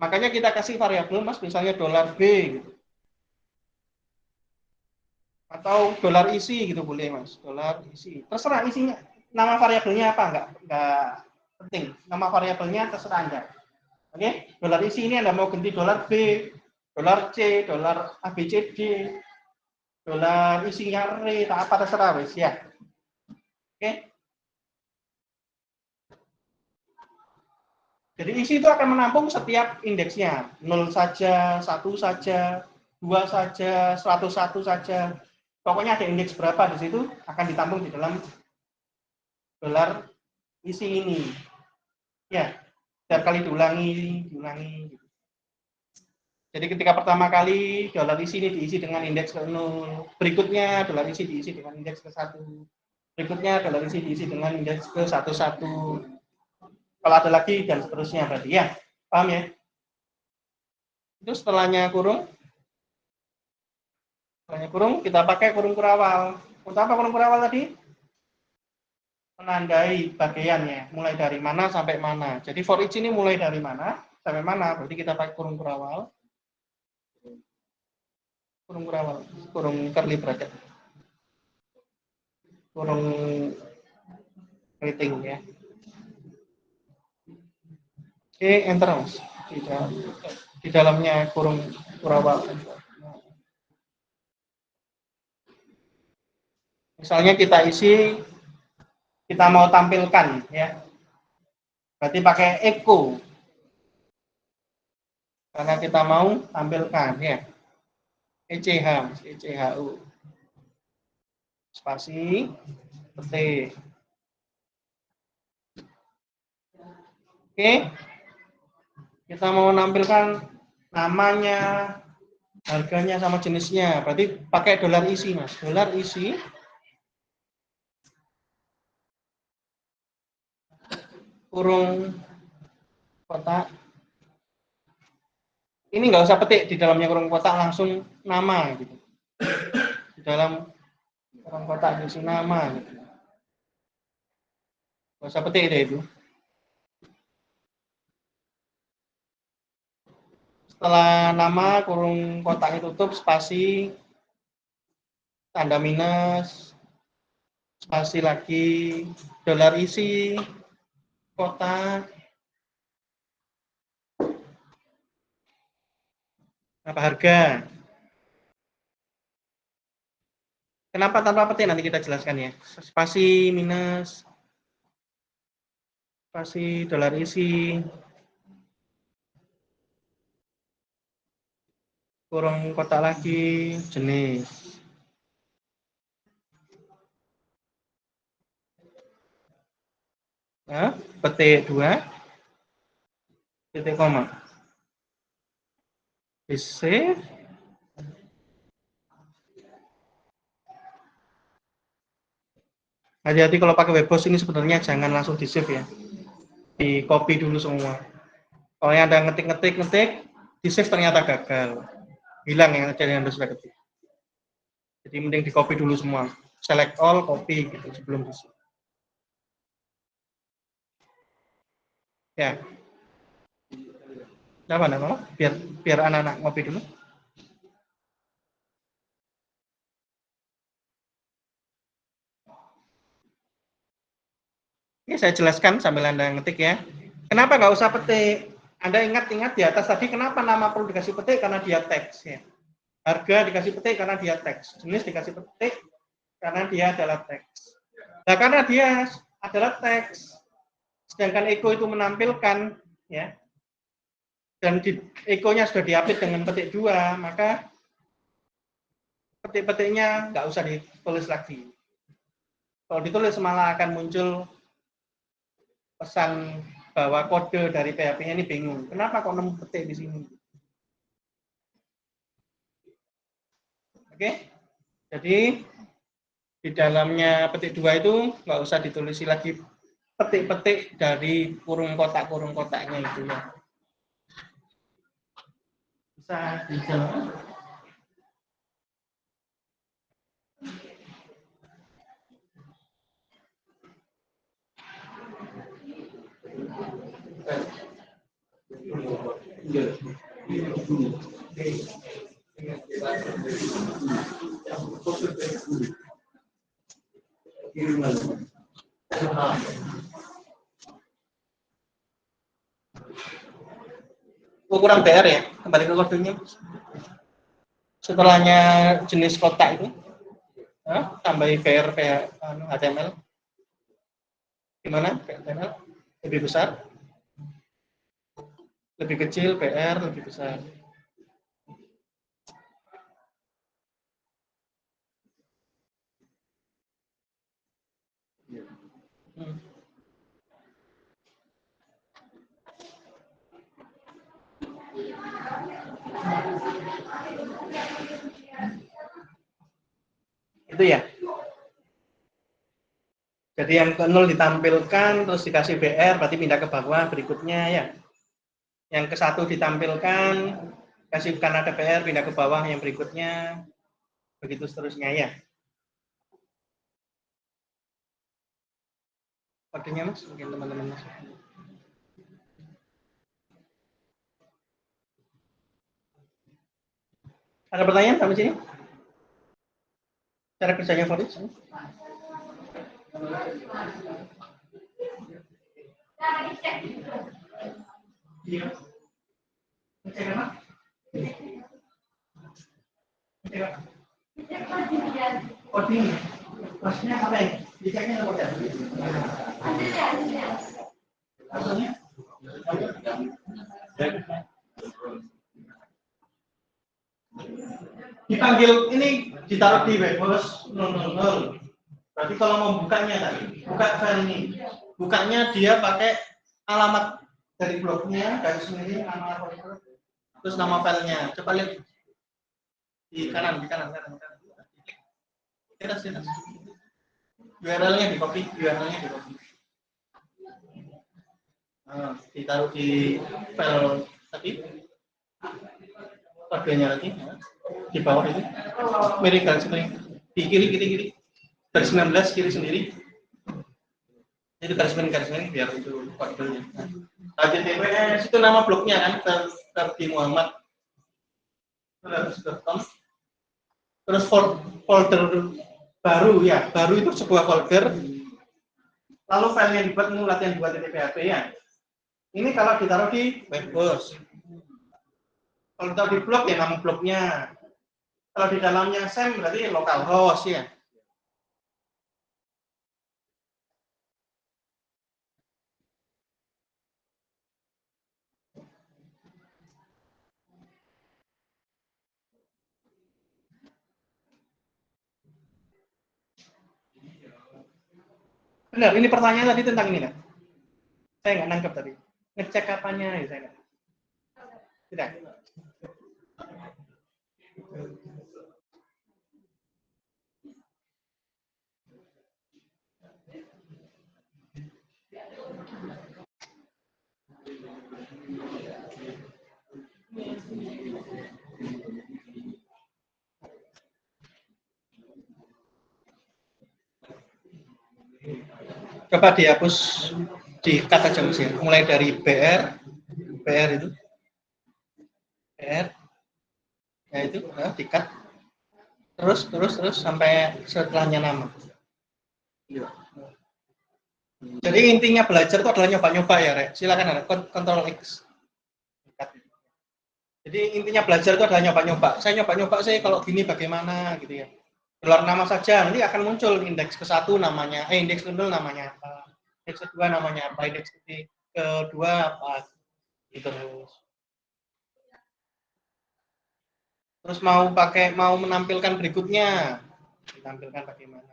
Makanya kita kasih variabel mas, misalnya dolar B gitu. Atau dolar isi gitu boleh mas, dolar isi. Terserah isinya, nama variabelnya apa enggak penting. Nama variabelnya terserah Anda. Oke, dolar isi ini Anda mau ganti dolar B, dolar C, dolar ABCD, dolar isinya R, tak apa terserah wes ya. Oke. Jadi isi itu akan menampung setiap indeksnya, 0 saja, 1 saja, 2 saja, 101 saja. Pokoknya ada indeks berapa di situ akan ditampung di dalam dolar isi ini. Ya, setiap kali diulangi. Jadi ketika pertama kali dolar isi ini diisi dengan indeks ke 0, berikutnya dolar isi diisi dengan indeks ke 1, berikutnya dolar isi diisi dengan indeks ke 11. Kalau ada lagi dan seterusnya berarti ya. Paham ya? Itu setelahnya kurung. Setelahnya kurung kita pakai kurung kurawal. Untuk apa kurung kurawal tadi? Menandai bagiannya, mulai dari mana sampai mana. Jadi for each ini mulai dari mana sampai mana, berarti kita pakai kurung kurawal. Kurung curly bracket. Kurung rating ya. Oke, enter mas. Di dalamnya kurung kurawal. Misalnya kita isi, kita mau tampilkan ya. Berarti pakai echo. Karena kita mau tampilkan ya. ECHU. Spasi, petik. Oke. Kita mau menampilkan namanya, harganya sama jenisnya. Berarti pakai dolar isi, mas. Dolar isi. Kurung kotak. Ini nggak usah petik di dalamnya kurung kotak, langsung nama gitu. Di dalam kurung kotak isi nama gitu. Nggak usah petik deh itu. Setelah nama kurung kotaknya tutup, spasi, tanda minus, spasi lagi, dolar isi, kotak, apa harga. Kenapa tanpa petik nanti kita jelaskan ya. Spasi minus, spasi dolar isi, kurung kotak lagi, jenis. Nah, petik 2, titik koma. Di save. Hati-hati kalau pakai Webhost ini sebenarnya jangan langsung di save ya. Di copy dulu semua. Kalau yang ada ngetik, di save ternyata gagal. Hilang yang Anda sudah ketik. Jadi mending di copy dulu semua. Select all, copy gitu sebelum di save. Ya. Apa nama? Biar anak-anak ngopi dulu. Ini saya jelaskan sambil Anda ngetik ya. Kenapa nggak usah petik? Anda ingat-ingat di atas tadi kenapa nama perlu dikasih petik? Karena dia teks ya. Harga dikasih petik karena dia teks. Jenis dikasih petik karena dia adalah teks. Nah, karena dia adalah teks, sedangkan echo itu menampilkan ya. Dan di echo-nya sudah diapit dengan petik 2, maka petik-petiknya nggak usah ditulis lagi. Kalau ditulis malah akan muncul pesan bahwa kode dari PHP-nya ini bingung. Kenapa kok nemu petik di sini? Oke, jadi di dalamnya petik 2 itu nggak usah ditulisi lagi petik-petik dari kurung kotaknya itu ya. Bisa dijelaskan. Ukuran BR ya, kembali ke kodenya. Setelahnya jenis kotak itu, tambahi BR HTML. Gimana? HTML lebih besar, lebih kecil, BR lebih besar. Itu ya. Jadi yang ke 0 ditampilkan, terus dikasih BR, berarti pindah ke bawah berikutnya ya. Yang ke 1 ditampilkan, kasih karena ada BR, pindah ke bawah yang berikutnya, begitu seterusnya ya. Kodenya Mas, mungkin teman-teman Mas. Ada pertanyaan sampai sini? Cara kerjanya for it? Iya. Cek apa? Cek apa? Coding. Maksudnya apa ya? Diceknya apa ya? Maksudnya? Dipanggil ini ditaruh di Webhost 000. Berarti kalau mau bukanya tadi, buka file ini. Bukanya dia pakai alamat dari blognya, garis miring, nama folder, terus nama filenya. Coba lihat di kanan. Atas. URL-nya di copy, Nah, ditaruh di file tadi. Kodenya lagi di bawah ini. Miring garis miring. Di kiri. Garis 19 kiri sendiri. Itu garis miring biar itu kodenya. Nah, TPS itu nama blognya kan, Ferdi Muhammad. Terus folder baru ya, baru itu sebuah folder Lalu file yang dibuat ini latihan 2.php ya. Ini kalau ditaruh di webhost. Kalau ditaruh di blog ya nama blognya. Kalau di dalamnya SAM berarti localhost ya. Benar, ini pertanyaan tadi tentang ini kan? Saya nggak nangkep tadi. Ngecek apanya ya saya nggak. Tidak. Coba dihapus di kata aja mesin. Mulai dari BR itu, BR, ya itu, ya, dikat. Terus sampai setelahnya nama. Jadi intinya belajar itu adalah nyoba-nyoba ya, Rek. Silakan ada Ctrl X. Jadi intinya belajar itu adalah nyoba-nyoba. Saya nyoba-nyoba saya kalau gini bagaimana gitu ya. Keluar nama saja, nanti akan muncul indeks ke-1 namanya, indeks ke-0 namanya apa, indeks ke-2 namanya apa, indeks ke-2 apa, gitu. Terus mau menampilkan berikutnya, ditampilkan bagaimana.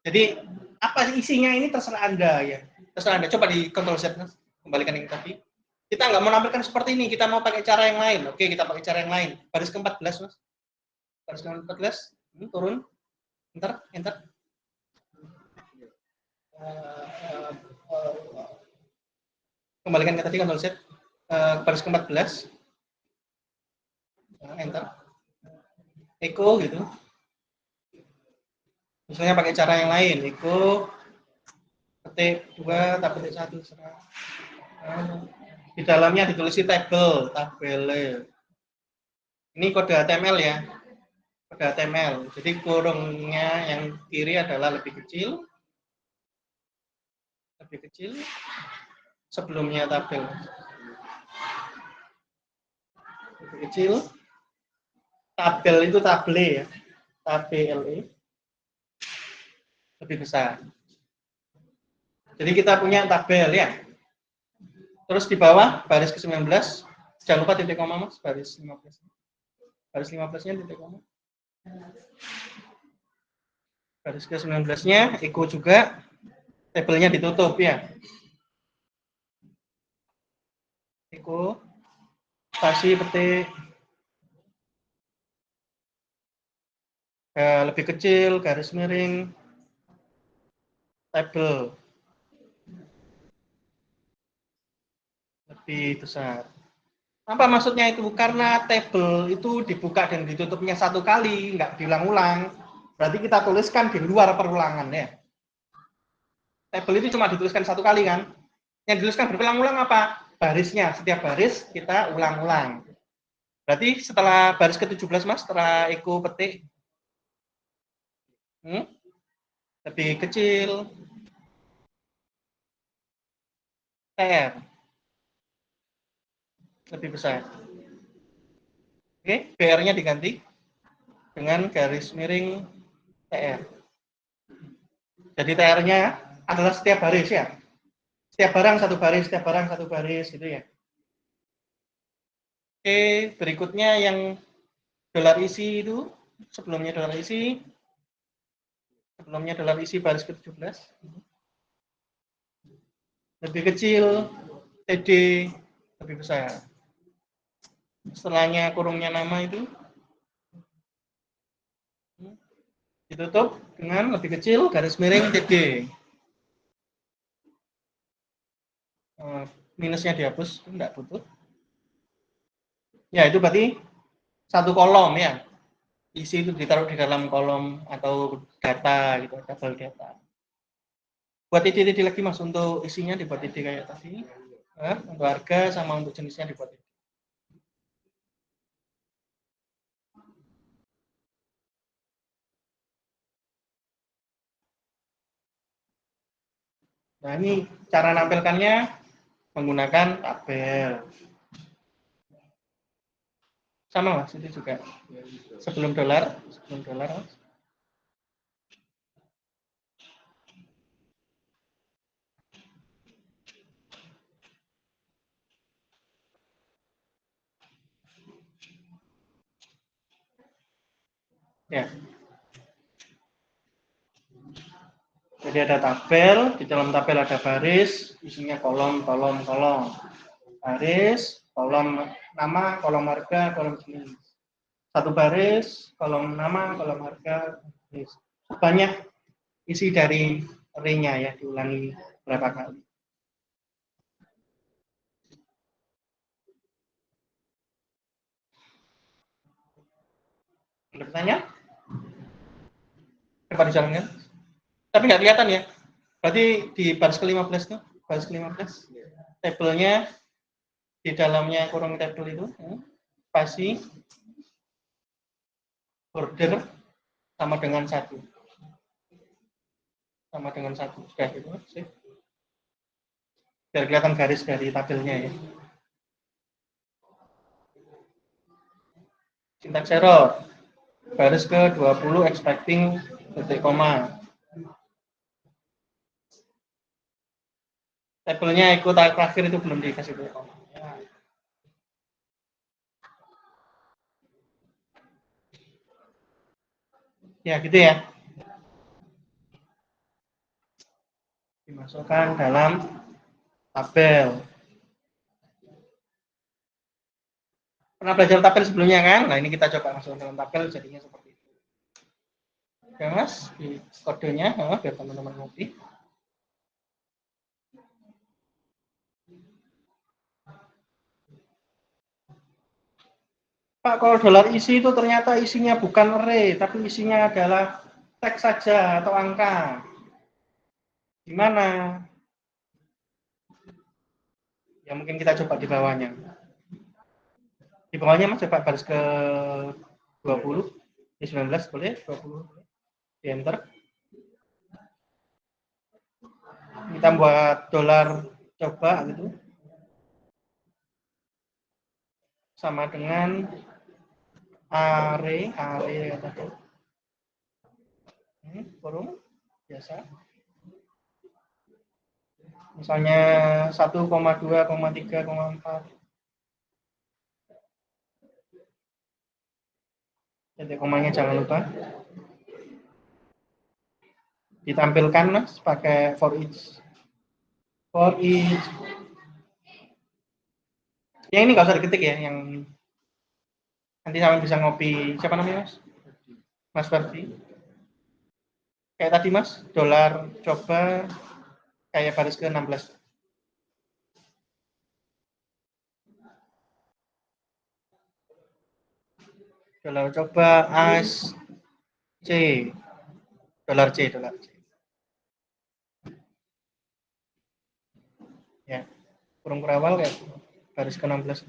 Jadi apa isinya ini terserah Anda ya. Terserah Anda. Coba di Ctrl Z, kembalikan yang tadi. Kita nggak mau menampilkan seperti ini, kita mau pakai cara yang lain. Oke, kita pakai cara yang lain. Baris ke-14, Mas. Baris ke-14, turun. Enter. Kembalikan ke tadi Ctrl Z. Baris ke-14. Enter. Echo gitu. Misalnya pakai cara yang lain, echo ketik 2 tak ketik 1 serah. Di dalamnya ditulis tabel. Ini kode HTML ya. Kode HTML. Jadi kurungnya yang kiri adalah lebih kecil. Sebelumnya tabel. Lebih kecil. Tabel itu table ya. Table. Lebih besar. Jadi kita punya tabel ya. Terus di bawah baris ke-19, jangan lupa titik koma Mas, baris 15. Baris 15-nya titik koma. Baris ke-19-nya echo juga, tabelnya ditutup ya. Echo, spasi petik, lebih kecil, garis miring, tabel lebih besar. Apa maksudnya itu? Karena tabel itu dibuka dan ditutupnya satu kali, nggak diulang-ulang. Berarti kita tuliskan di luar perulangan ya. Tabel itu cuma dituliskan satu kali kan. Yang dituliskan berulang-ulang apa? Barisnya. Setiap baris kita ulang-ulang. Berarti setelah baris ke-17 Mas, setelah echo petik lebih kecil, TR lebih besar. Oke, BR-nya diganti dengan garis miring TR. Jadi TR-nya adalah setiap baris ya. Setiap barang satu baris gitu ya. Oke, berikutnya yang $isi itu, sebelumnya $isi baris ke-17. Lebih kecil, TD lebih besar. Setelahnya kurungnya nama itu ditutup dengan lebih kecil garis miring TD. Minusnya dihapus, enggak butuh. Ya, itu berarti satu kolom ya. Isi itu ditaruh di dalam kolom atau data gitu, tabel data. Buat ide-ide lagi Mas, untuk isinya dibuat ide kayak tadi. Untuk harga sama untuk jenisnya dibuat ide. Nah, ini cara nampilkannya menggunakan tabel. Sama Mas, itu juga. Sebelum dolar, Mas. Ya. Jadi ada tabel, di dalam tabel ada baris, isinya kolom. Baris, kolom nama, kolom harga, kolom jenis. Satu baris, kolom nama, kolom harga, jenis. Banyak isi dari array-nya ya, diulangi berapa kali. Ada pertanyaan? Coba dijalankan. Tapi nggak kelihatan ya. Berarti di baris ke-15 tuh, baris ke-15, tabelnya di dalamnya kurung tabel itu, spasi, border sama dengan 1. Sama dengan 1. Sudah gitu, sih. Biar kelihatan garis dari tabelnya ya. Syntax error. Baris ke-20 expecting titik koma. Tabelnya ikut terakhir itu belum dikasih titik koma. Ya gitu ya. Dimasukkan dalam tabel. Pernah belajar tabel sebelumnya kan? Nah ini kita coba masuk dalam tabel jadinya seperti itu. Oke Mas, di kodenya biar teman-teman ngerti. Pak, kalau dolar isi itu ternyata isinya bukan array, tapi isinya adalah teks saja atau angka. Gimana? Ya mungkin kita coba di bawahnya. Di bawahnya Mas coba baris ke 20, di 19 boleh, 20 di enter. Kita buat dolar coba gitu. Sama dengan array tadi. Kurung biasa. Misalnya 1,2,3,4. Titik komanya jangan lupa. Ditampilkan Mas pakai for each. Yang ini nggak usah diketik ya, yang nanti sama bisa ngopi. Siapa namanya Mas? Mas Ferdi. Kayak tadi Mas, dolar coba kayak baris ke-16. Dolar coba AS C. Dolar C. Ya. Kurung berawal kayak baris ke-16.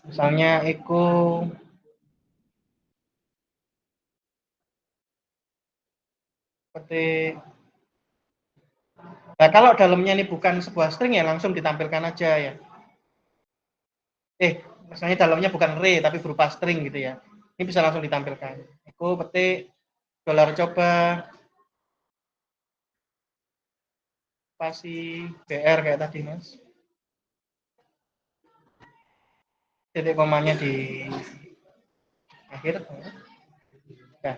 Misalnya Eko petik. Nah, kalau dalamnya ini bukan sebuah string ya langsung ditampilkan aja ya. Misalnya dalamnya bukan array tapi berupa string gitu ya. Ini bisa langsung ditampilkan. Eko petik dolar coba spasi BR kayak tadi Mas. Titik komanya di akhir. Nah.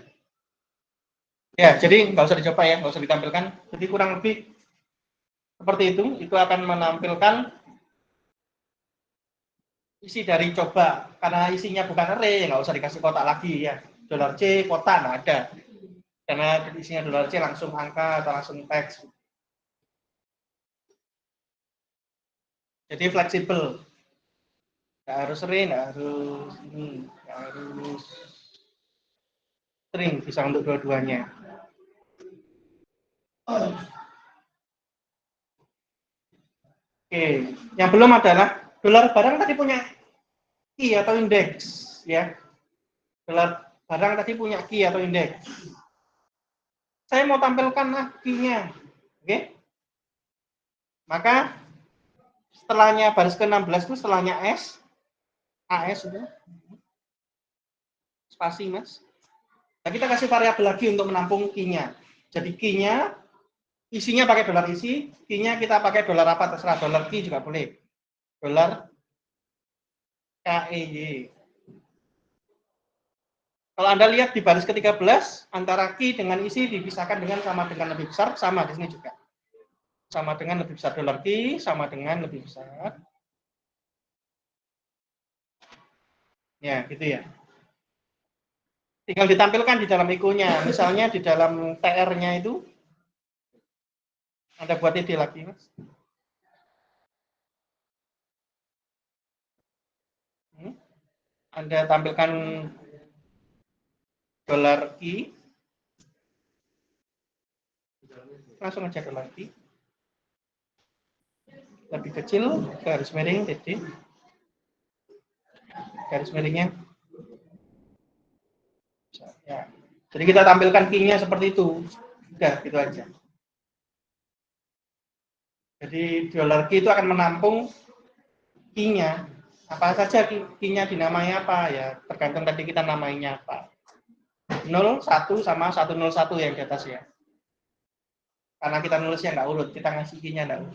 Ya, jadi nggak usah dicoba ya, nggak usah ditampilkan. Jadi kurang lebih seperti itu akan menampilkan isi dari coba. Karena isinya bukan array, nggak usah dikasih kotak lagi ya. Dolar C, kotak nggak ada. Karena isinya dolar C langsung angka atau langsung teks. Jadi fleksibel. Nggak harus array, nggak harus string, bisa untuk dua-duanya. Oke, yang belum adalah dolar barang tadi punya key atau indeks. ya. Dolar barang tadi punya key atau indeks. Saya mau tampilkan key-nya. Oke. Maka setelahnya baris ke-16 itu setelahnya S, AS itu. Spasi, Mas. Nah, kita kasih variabel lagi untuk menampung key-nya. Jadi key-nya isinya pakai dolar isi, key-nya kita pakai dolar apa terserah, dolar key juga boleh. Dolar KEY. Kalau Anda lihat di baris ke-13, antara key dengan isi dipisahkan dengan sama dengan lebih besar, sama di sini juga. Sama dengan lebih besar dolar key, sama dengan lebih besar. Ya, gitu ya. Tinggal ditampilkan di dalam echo-nya. Misalnya di dalam TR-nya itu, Anda buat ide lagi, Mas. Anda tampilkan dolar key, langsung aja dolar key. Lebih kecil, garis miring, titik. Garis miringnya. Ya. Jadi kita tampilkan key-nya seperti itu. Udah, gitu aja. Jadi dolar key itu akan menampung key-nya. Apa saja key-nya dinamai apa ya, tergantung tadi kita namainya apa. 01 sama 101 yang di atas ya. Karena kita nulisnya nggak urut, kita ngasih key-nya nggak urut.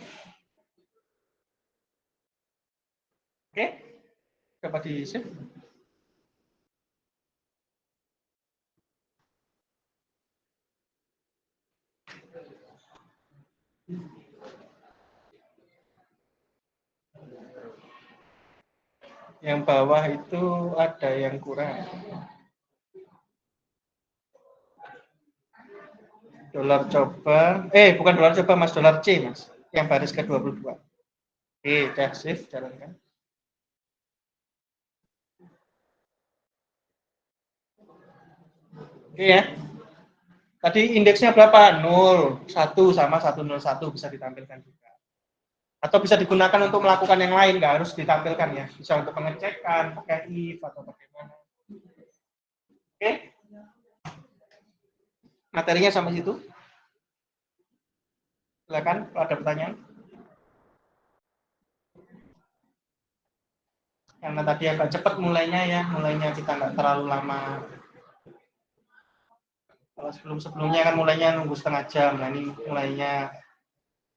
Oke, coba di-save. Yang bawah itu ada yang kurang. Dolar coba, bukan dolar coba Mas, dolar C Mas, yang baris ke-22. Oke, udah save, jalankan. Oke ya. Tadi indeksnya berapa? 0, 1 sama 101 bisa ditampilkan juga. Atau bisa digunakan untuk melakukan yang lain, nggak harus ditampilkan ya. Bisa untuk pengecekan, pakai if atau bagaimana. Oke. Materinya sampai situ. Silakan kalau ada pertanyaan. Karena tadi agak cepat mulainya ya, mulainya kita nggak terlalu lama. Kalau sebelumnya kan mulainya nunggu setengah jam, nah ini mulainya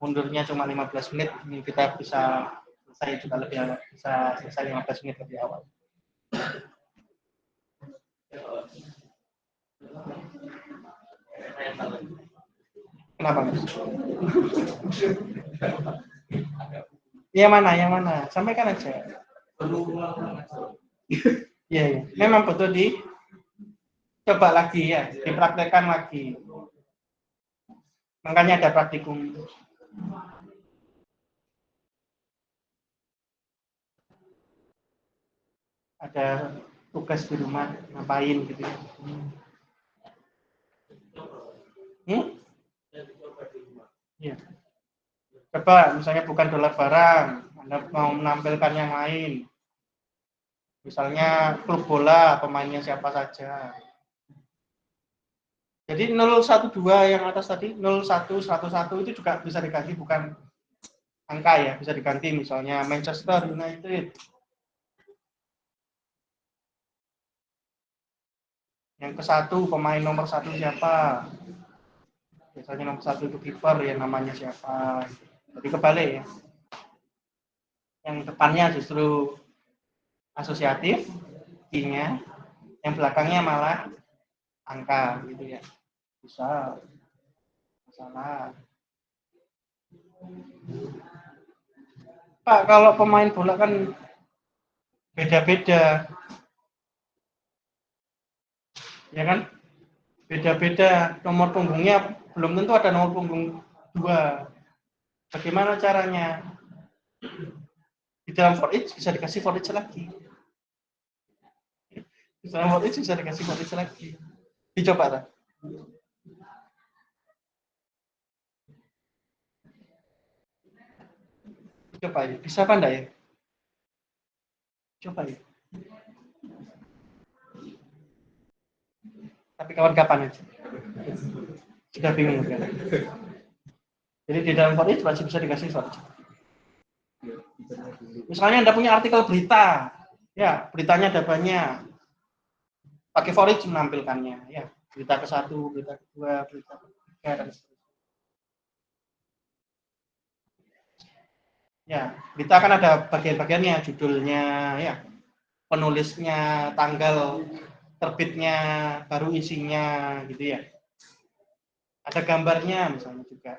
mundurnya cuma 15 menit, ini kita bisa selesai juga lebih awal, bisa selesai 15 menit lebih awal. Kenapa Mas? Yang mana? Sampaikan aja. Iya, ya. Memang betul coba lagi ya, dipraktekkan lagi. Makanya ada praktikum. Ada tugas di rumah, ngapain gitu ya. Ya. Coba misalnya bukan dolar barang, Anda mau menampilkan yang lain. Misalnya klub bola, pemainnya siapa saja. Jadi 012 yang atas tadi, 01, 101 itu juga bisa diganti bukan angka ya, bisa diganti misalnya Manchester United. Yang ke-1 pemain nomor 1 siapa? Biasanya nomor 1 itu kiper ya, namanya siapa. Jadi kebalik ya. Yang depannya justru asosiatif, key-nya, yang belakangnya malah angka gitu ya. Bisa masalah. Pak, kalau pemain bola kan beda-beda. Ya kan? Beda-beda. Nomor punggungnya belum tentu ada nomor punggung 2. Bagaimana caranya? Di dalam for each bisa dikasih for each lagi. Di dalam for each bisa dikasih for each lagi. Dicoba lah. Coba ya. Bisa apa enggak ya? Coba ya. Tapi kapan-kapan aja. Sudah bingung kan? Jadi di dalam for each masih bisa dikasih for each. Misalnya Anda punya artikel berita, ya beritanya ada banyak, pakai for each menampilkannya, ya berita ke-1, berita ke-2, berita ke-3 dan seterusnya. Ya, berita kan ada bagian-bagiannya, judulnya, ya penulisnya, tanggal terbitnya, baru isinya, gitu ya. Ada gambarnya misalnya juga.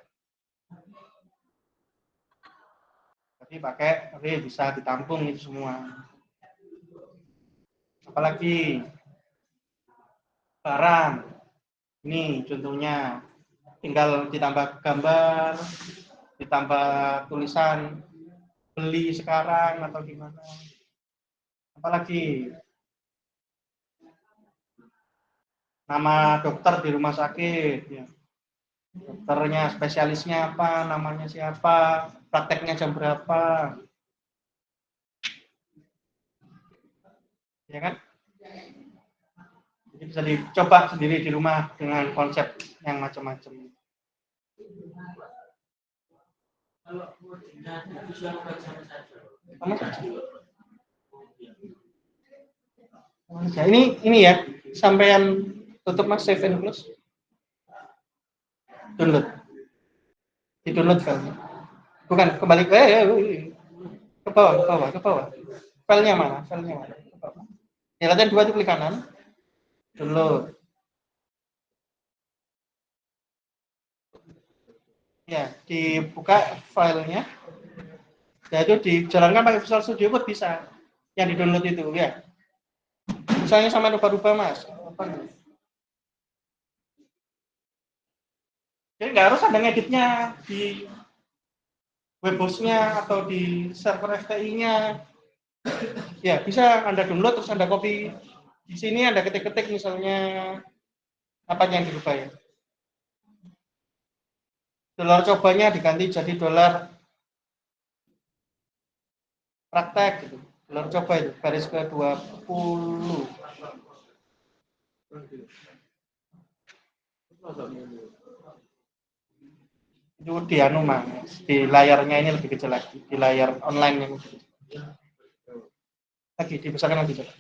Tapi pakai bisa ditampung itu semua. Apalagi barang. Ini contohnya. Tinggal ditambah gambar, ditambah tulisan beli sekarang atau gimana. Apalagi nama dokter di rumah sakit, ya. Dokternya, spesialisnya apa, namanya siapa, prakteknya jam berapa, ya kan? Jadi bisa dicoba sendiri di rumah dengan konsep yang macam-macam. Sama saja. Ya, ini ya, sampean tutup Mas, save and close. Download. Di download filenya. Bukan, kembali ke bawah. Filenya mana? Ke bawah. Ya, latihan 2 itu klik kanan. Download. Ya, dibuka filenya. Ya, itu dijalankan pakai Visual Studio Code bisa. Yang di download itu, ya. Misalnya sama rubah-rubah, Mas. Jadi nggak harus ada ngeditnya di webhostnya atau di server FTI-nya. Ya, bisa Anda download terus Anda copy. Di sini Anda ketik-ketik misalnya apa yang dirubah ya. Dolar cobanya diganti jadi dolar praktek gitu. Dolar coba itu garis ke-20. Itu di anu Mas, di layarnya ini lebih kecil lagi, di layar online yang lagi dibesarkan lagi coba.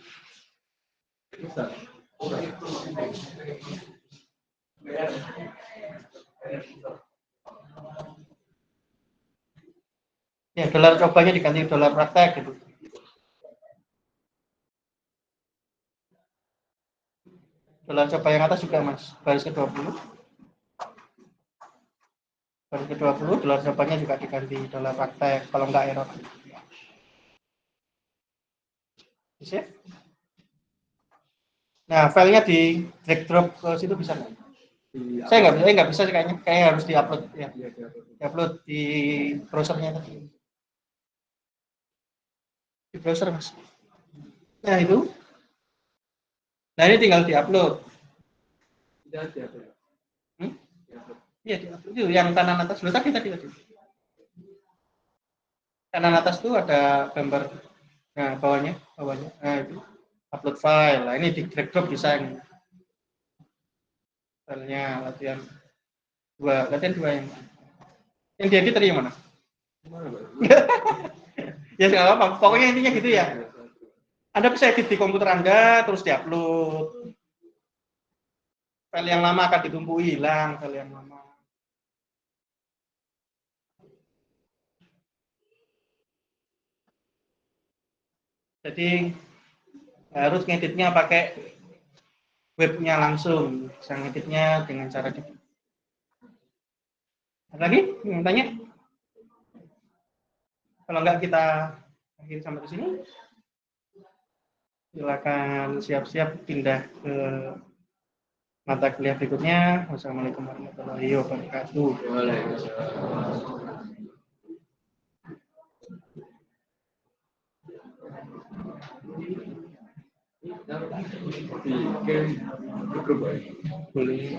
Ya, dolar cobanya diganti dolar praktek gitu. Dolar coba yang atas juga Mas, garis ke-20. Garis ke-20, dolar cobanya juga diganti dolar praktek, kalau enggak error. Bisa? Nah, filenya di drag drop ke situ bisa nggak? Saya nggak bisa kayaknya harus diupload ya. Diupload di browsernya tadi. Di browser Mas. Nah itu. Nah ini tinggal diupload. Iya diupload. Itu yang kanan atas. Loh, tadi. Kanan atas tuh ada gambar. Nah bawahnya. Nah itu upload file. Nah ini di drag drop bisa ini. Filenya latihan 2 yang diedit tadi yang mana? Ya nggak apa-apa. Pokoknya intinya gitu ya. Anda bisa edit di komputer Anda terus diupload. File yang lama akan ditumpuhi, hilang file yang lama. Jadi harus ngeditnya pakai webnya langsung, bisa ngeditnya dengan cara di. Ada lagi yang tanya? Kalau enggak kita akhiri sampai di sini. Silakan siap-siap pindah ke mata kuliah berikutnya. Wassalamualaikum warahmatullahi wabarakatuh. Boleh.